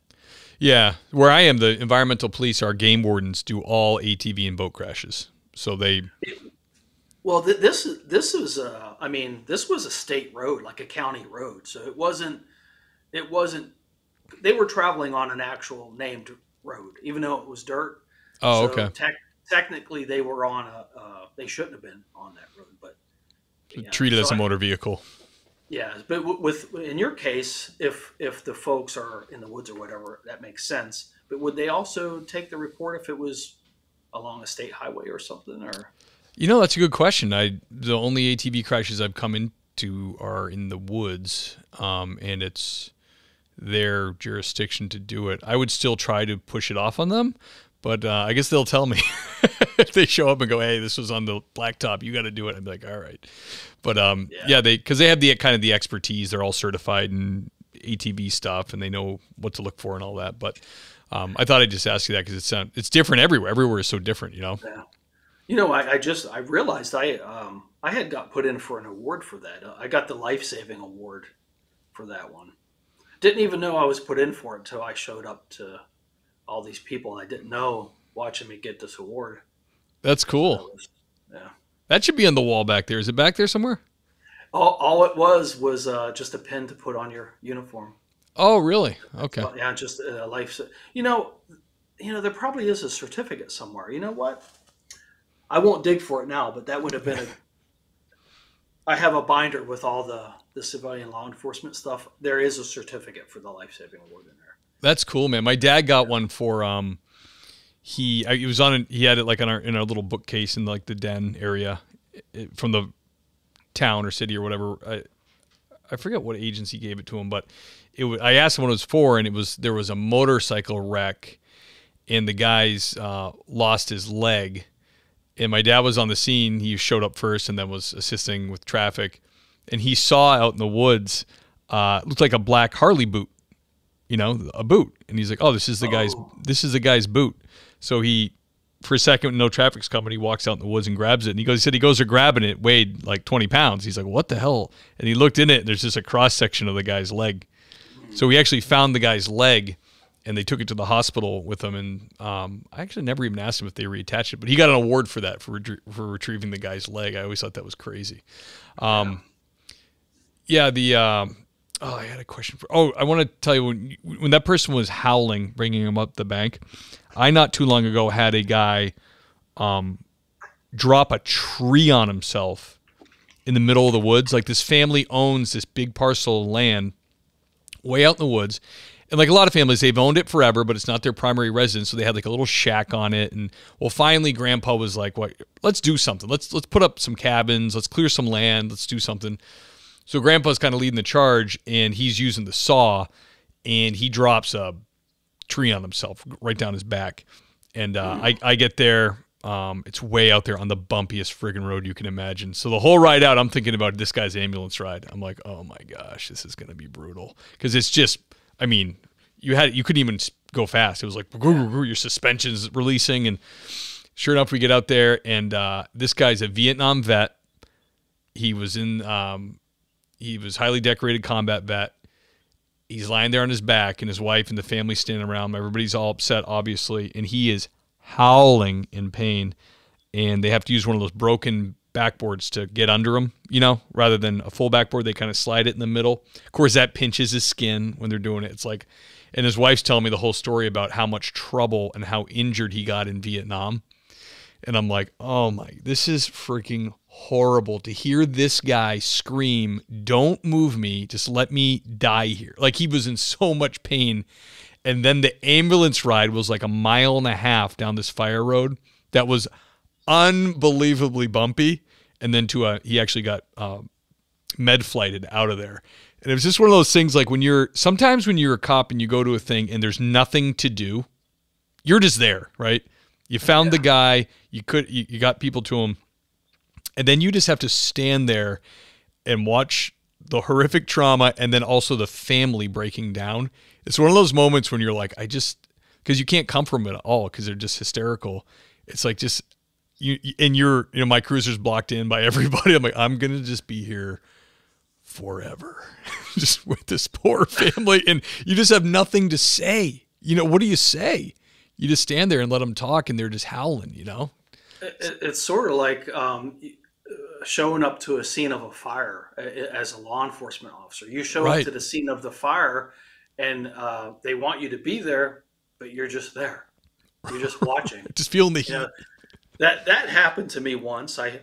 Yeah, where I am, the environmental police, our game wardens, do all ATV and boat crashes. So they. Well, this was I mean, this was a state road, like a county road. So it wasn't. They were traveling on an actual named road, even though it was dirt. Oh, So okay. technically, they were on a. They shouldn't have been on that road, but yeah. Treated as a motor vehicle. Yeah, but with in your case, if the folks are in the woods or whatever, that makes sense. But would they also take the report if it was along a state highway or something? Or That's a good question. The only ATV crashes I've come into are in the woods, and it's their jurisdiction to do it. I would still try to push it off on them, but I guess they'll tell me if they show up and go, "Hey, this was on the blacktop. You got to do it." I'd be like, "All right." But because they have the kind of the expertise. They're all certified in ATV stuff, and they know what to look for and all that. But I thought I'd just ask you that because it's different everywhere. Everywhere is so different, Yeah. I realized I had got put in for an award for that. I got the life-saving award for that one. Didn't even know I was put in for it until I showed up to all these people I didn't know watching me get this award. That's cool. Yeah. That should be on the wall back there. Is it back there somewhere? All it was just a pin to put on your uniform. Oh, really? Okay. Yeah, just a life. There probably is a certificate somewhere. You know what? I won't dig for it now, but that would have been I have a binder with all the civilian law enforcement stuff. There is a certificate for the life-saving award in there. That's cool, man. My dad got one for he had it like in our little bookcase in like the den area from the town or city or whatever. I forget what agency gave it to him, but I asked him what it was for, and there was a motorcycle wreck, and the guy's lost his leg. And my dad was on the scene. He showed up first and then was assisting with traffic. And he saw out in the woods, looked like a black Harley boot, a boot. And he's like, "Oh, this is the guy's boot." So he, for a second, no traffic's coming. He walks out in the woods and grabs it. And he said he goes to grabbing it, weighed like 20 pounds. He's like, "What the hell?" And he looked in it, and there's just a cross section of the guy's leg. So he actually found the guy's leg, and they took it to the hospital with him. And I actually never even asked him if they reattached it, but he got an award for that, for retrieving the guy's leg. I always thought that was crazy. I had a question I want to tell you, when that person was howling, bringing him up the bank, I not too long ago had a guy drop a tree on himself in the middle of the woods. Like, this family owns this big parcel of land way out in the woods. And like a lot of families, they've owned it forever, but it's not their primary residence. So they had like a little shack on it. And finally Grandpa was like, "What? Let's do something. Let's put up some cabins. Let's clear some land. Let's do something." So Grandpa's kind of leading the charge, and he's using the saw, and he drops a tree on himself right down his back. And I get there. It's way out there on the bumpiest friggin' road you can imagine. So the whole ride out, I'm thinking about this guy's ambulance ride. I'm like, "Oh my gosh, this is going to be brutal." Because it's just, I mean, you couldn't even go fast. It was like your suspension's releasing, and sure enough, we get out there, and this guy's a Vietnam vet. He was highly decorated combat vet. He's lying there on his back, and his wife and the family standing around him. Everybody's all upset, obviously, and he is howling in pain. And they have to use one of those broken backboards to get under him, rather than a full backboard. They kind of slide it in the middle. Of course, that pinches his skin when they're doing it. It's like, and his wife's telling me the whole story about how much trouble and how injured he got in Vietnam. And I'm like, "Oh my, this is freaking horrible to hear this guy scream, 'Don't move me, just let me die here.'" Like, he was in so much pain. And then the ambulance ride was like a mile and a half down this fire road that was unbelievably bumpy. And then he actually got med flighted out of there. And it was just one of those things, like sometimes when you're a cop and you go to a thing and there's nothing to do, you're just there, right? You found the guy, you got people to him, and then you just have to stand there and watch the horrific trauma and then also the family breaking down. It's one of those moments when you're like, because you can't come from it at all because they're just hysterical. It's like my cruiser's blocked in by everybody. I'm like, I'm going to just be here forever just with this poor family. And you just have nothing to say. what do you say? You just stand there and let them talk, and they're just howling, It's sort of like showing up to a scene of a fire as a law enforcement officer. You show up to the scene of the fire, and they want you to be there, but you're just there. You're just watching. Just feeling the heat. That happened to me once. I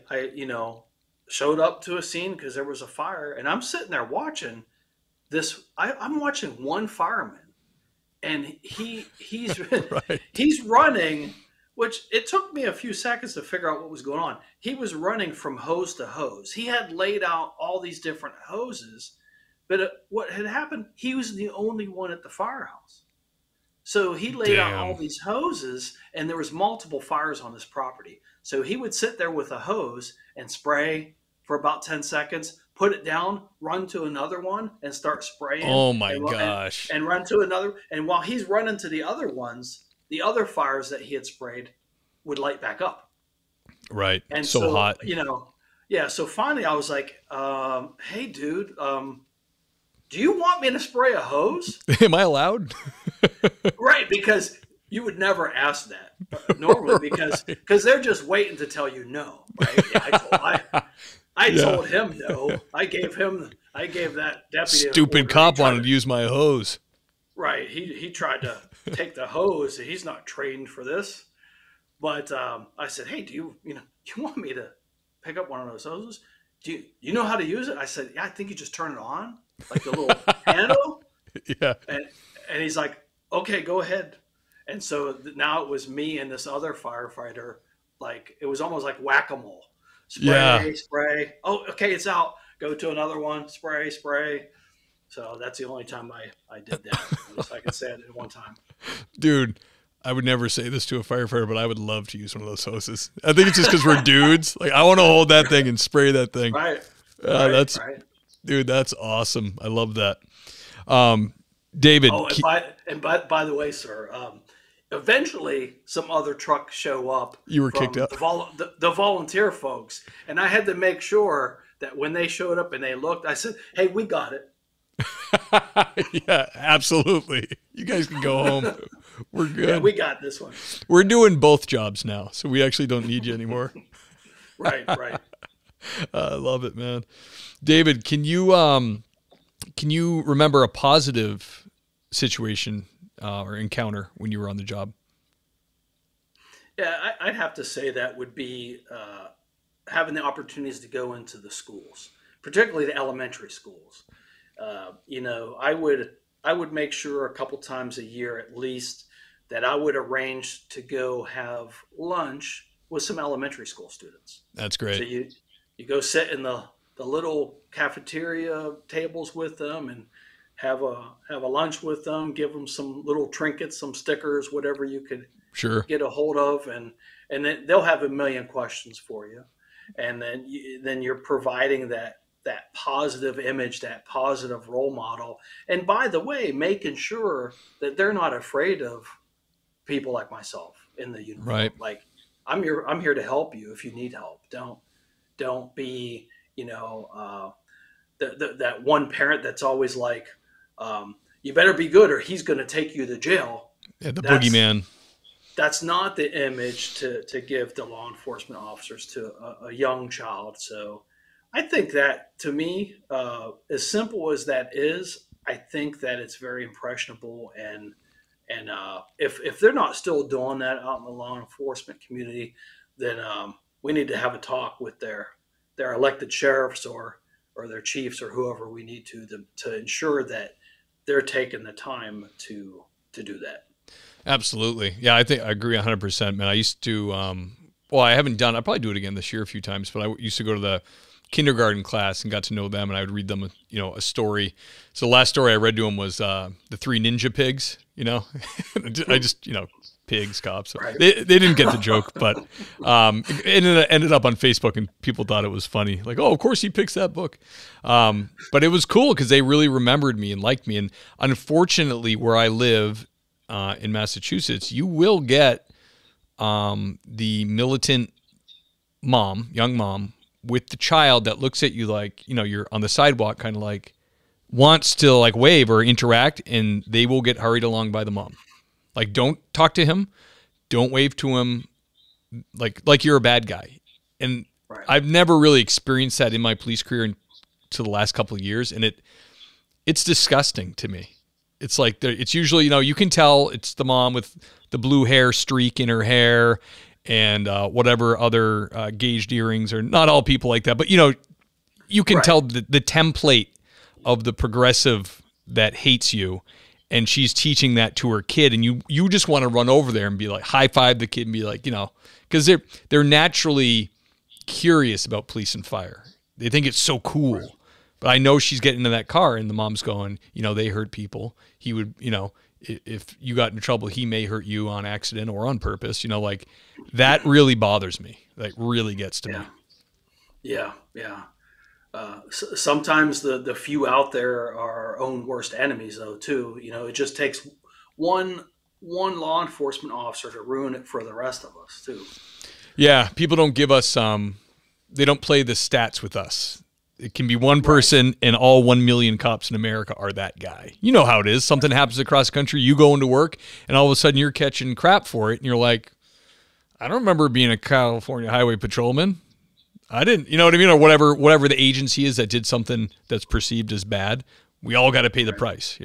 showed up to a scene because there was a fire, and I'm sitting there watching this. I'm watching one fireman, and he's he's running, which it took me a few seconds to figure out what was going on. He was running from hose to hose. He had laid out all these different hoses, but what had happened, he was the only one at the firehouse. So he laid out all these hoses, and there was multiple fires on this property. So he would sit there with a hose and spray for about 10 seconds, put it down, run to another one, and start spraying. Oh, my gosh. And run to another. And while he's running to the other ones, the other fires that he had sprayed would light back up. Right. And so hot. So finally I was like, hey, dude, do you want me to spray a hose? Am I allowed? Right, because you would never ask that normally because they're just waiting to tell you no. Right? Yeah, I told him no. I gave that deputy stupid cop wanted to use my hose. Right, he tried to take the hose. He's not trained for this. But I said, hey, do you want me to pick up one of those hoses? Do you know how to use it? I said, yeah, I think you just turn it on, like the little handle. Yeah. And he's like, okay, go ahead. And so now it was me and this other firefighter. Like, it was almost like whack-a-mole. Spray. Oh, okay, it's out. Go to another one. Spray. So that's the only time I did that. At least I can say it at one time. Dude, I would never say this to a firefighter, but I would love to use one of those hoses. I think it's just because we're dudes. Like, I want to hold that thing and spray that thing. Right. Dude, that's awesome. I love that. David. Oh, and by the way, sir, eventually some other trucks show up. You were kicked out. The volunteer folks. And I had to make sure that when they showed up and they looked, I said, hey, we got it. Yeah, absolutely. You guys can go home. We're good. Yeah, we got this one. We're doing both jobs now, so we actually don't need you anymore. Right. I love it, man. David, can you remember a positive situation or encounter when you were on the job? Yeah, I'd have to say that would be having the opportunities to go into the schools, particularly the elementary schools. I would make sure a couple times a year at least that I would arrange to go have lunch with some elementary school students. That's great. So you go sit in the little cafeteria tables with them and have a lunch with them, give them some little trinkets, some stickers, whatever you could get a hold of, and then they'll have a million questions for you, and then you're providing that positive image, that positive role model, and by the way, making sure that they're not afraid of people like myself in the uniform. Right. Like, I'm here to help you if you need help. Don't be that one parent that's always like, you better be good or he's going to take you to jail. Yeah, boogeyman. That's not the image to give the law enforcement officers to a young child. So I think that, to me, as simple as that is, I think that it's very impressionable. And if they're not still doing that out in the law enforcement community, then we need to have a talk with their elected sheriffs or their chiefs or whoever we need to ensure that they're taking the time to do that. Absolutely. Yeah, I agree 100%, man. I used to, I haven't done, I'll probably do it again this year a few times, but I used to go to the kindergarten class and got to know them, and I would read them, a story. So the last story I read to them was the Three Ninja Pigs, I just, pigs, cops. Right. They didn't get the joke, but it ended up on Facebook and people thought it was funny. Like, oh, of course he picks that book. But it was cool because they really remembered me and liked me. And unfortunately, where I live in Massachusetts, you will get the militant young mom, with the child that looks at you like, you're on the sidewalk, kind of like wants to like wave or interact, and they will get hurried along by the mom. Like, don't talk to him. Don't wave to him like you're a bad guy. And Right. I've never really experienced that in my police career until the last couple of years, and it's disgusting to me. It's like it's usually, you can tell it's the mom with the blue hair streak in her hair and whatever other gauged earrings, or not all people like that, but you can Right. tell the template of the progressive that hates you, and she's teaching that to her kid, and you just want to run over there and be like, high five the kid and be like, because they're naturally curious about police and fire. They think it's so cool. Right. But I know she's getting into that car and the mom's going, they hurt people. He would, if you got in trouble, he may hurt you on accident or on purpose. Like that really bothers me. Like really gets to me. Yeah. Sometimes the few out there are our own worst enemies, though. Too, it just takes one law enforcement officer to ruin it for the rest of us, too. Yeah, people don't give us they don't play the stats with us. It can be one person and all 1 million cops in America are that guy. You know how it is. Something happens across the country, you go into work, and all of a sudden you're catching crap for it, and you're like, I don't remember being a California highway patrolman. I didn't, you know what I mean? Or whatever the agency is that did something that's perceived as bad. We all got to pay the price,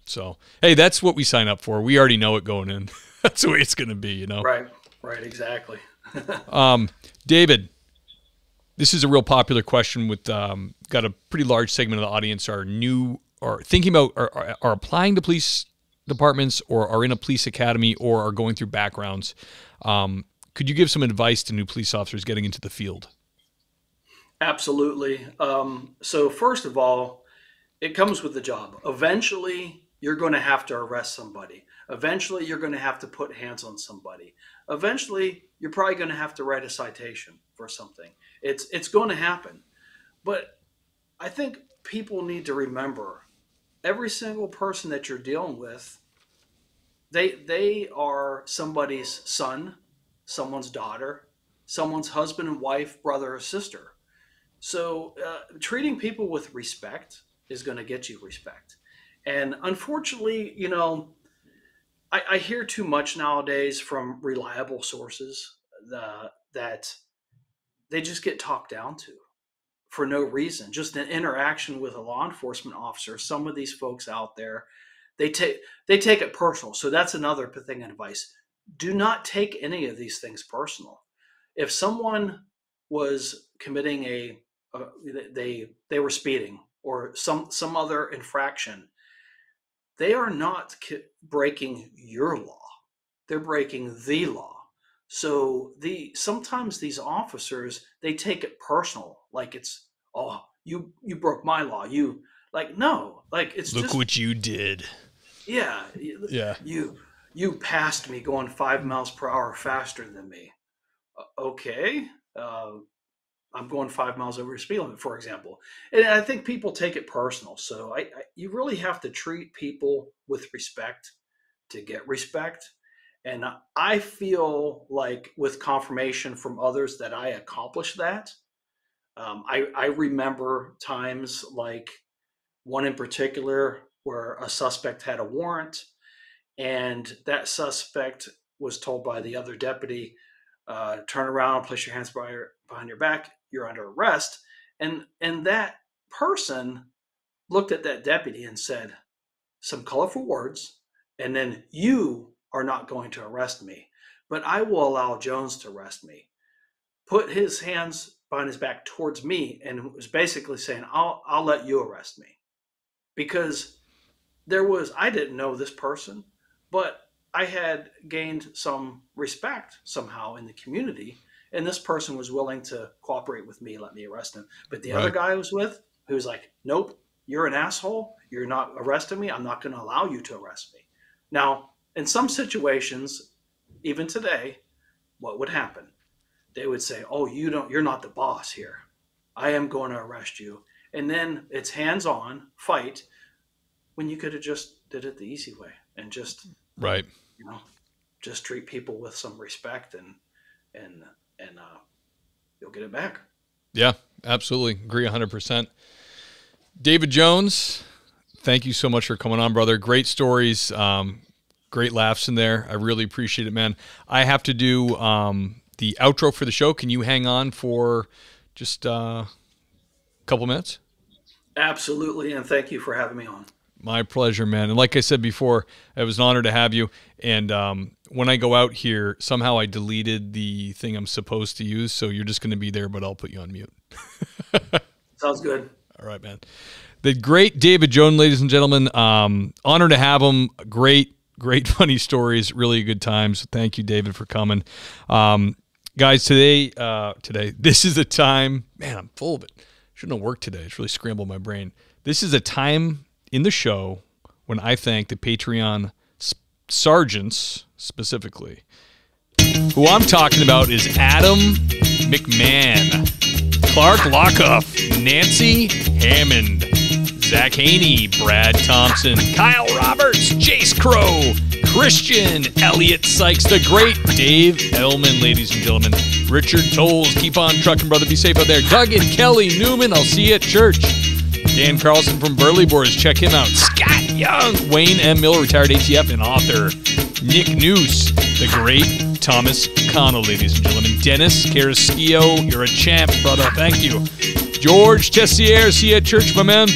So, hey, that's what we sign up for. We already know it going in. That's the way it's going to be, Right, exactly. David, this is a real popular question with got a pretty large segment of the audience are new or thinking about are applying to police departments or are in a police academy or are going through backgrounds. Could you give some advice to new police officers getting into the field? Absolutely. So first of all, it comes with the job. Eventually, you're going to have to arrest somebody. Eventually, you're going to have to put hands on somebody. Eventually, you're probably going to have to write a citation for something. It's going to happen. But I think people need to remember every single person that you're dealing with, they are somebody's son, someone's daughter, someone's husband and wife, brother or sister. So treating people with respect is going to get you respect. And unfortunately, I hear too much nowadays from reliable sources that they just get talked down to for no reason. Just an interaction with a law enforcement officer. Some of these folks out there, they take it personal. So that's another thing of advice. Do not take any of these things personal. If someone was committing they were speeding or some other infraction, they are not breaking your law. They're breaking the law. So sometimes these officers, they take it personal, like it's, oh, you broke my law. You no, it's look just, what you did. Yeah. You passed me going 5 miles per hour faster than me. Okay. I'm going 5 miles over the speed limit, for example. And I think people take it personal. So you really have to treat people with respect to get respect. And I feel like with confirmation from others that I accomplished that. I remember times like one in particular where a suspect had a warrant and that suspect was told by the other deputy, turn around, place your hands behind your back, you're under arrest. And that person looked at that deputy and said some colorful words, and then you are not going to arrest me, but I will allow Jones to arrest me. Put his hands behind his back towards me and was basically saying, I'll let you arrest me. Because I didn't know this person, but I had gained some respect somehow in the community, and this person was willing to cooperate with me, let me arrest him. But the other guy I was with, who was like, nope, you're an asshole. You're not arresting me. I'm not going to allow you to arrest me. Now, in some situations, even today, what would happen? They would say, oh, you're not the boss here. I am going to arrest you. And then it's hands-on fight when you could have just did it the easy way and just just treat people with some respect and you'll get it back. Yeah, absolutely. Agree 100%. David Jones, thank you so much for coming on, brother. Great stories. Great laughs in there. I really appreciate it, man. I have to do the outro for the show. Can you hang on for just a couple minutes? Absolutely, and thank you for having me on. My pleasure, man. And like I said before, it was an honor to have you. And when I go out here, somehow I deleted the thing I'm supposed to use, so you're just going to be there, but I'll put you on mute. Sounds good. All right, man. The great David Jones, ladies and gentlemen. Honor to have him. Great funny stories. Really good times. Thank you, David, for coming. Guys, today, this is a time, man, I'm full of it. Shouldn't have worked today. It's really scrambled my brain. This is a time in the show when I thank the Patreon sergeants specifically. Who I'm talking about is Adam McMahon, Clark Lockoff, Nancy Hammond, Zach Haney, Brad Thompson, Kyle Roberts, Jace Crow, Christian, Elliot Sykes, the great Dave Ellman, ladies and gentlemen, Richard Tolles, keep on trucking, brother, be safe out there, Doug and Kelly Newman, I'll see you at church, Dan Carlson from Burley Boys, check him out, Scott Young, Wayne M. Miller, retired ATF and author, Nick Noose, the great Thomas Connell, ladies and gentlemen, Dennis Carrasquillo, you're a champ, brother, thank you, George Tessier, see you at church, my man,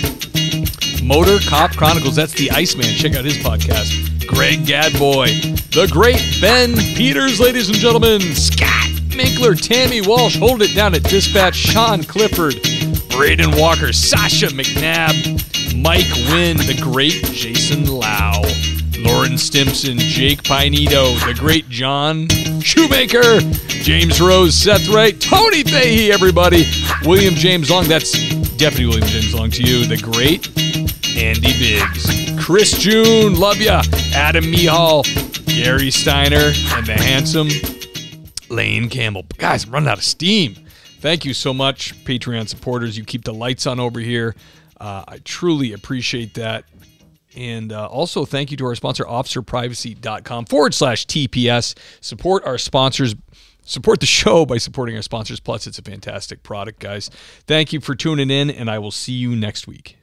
Motor Cop Chronicles, that's the Iceman, check out his podcast, Greg Gadboy, the great Ben Peters, ladies and gentlemen, Scott Minkler, Tammy Walsh, hold it down at Dispatch, Sean Clifford, Braden Walker, Sasha McNabb, Mike Wynn, the great Jason Lau, Lauren Stimson, Jake Pinedo, the great John Shoemaker, James Rose, Seth Wright, Tony Fahey, everybody, William James Long, that's Deputy William James Long to you, the great Andy Biggs, Chris June, love ya, Adam Mihal, Gary Steiner, and the handsome Lane Campbell. Guys, I'm running out of steam. Thank you so much, Patreon supporters. You keep the lights on over here. I truly appreciate that. And also thank you to our sponsor, officerprivacy.com/TPS. Support our sponsors. Support the show by supporting our sponsors. Plus, it's a fantastic product, guys. Thank you for tuning in, and I will see you next week.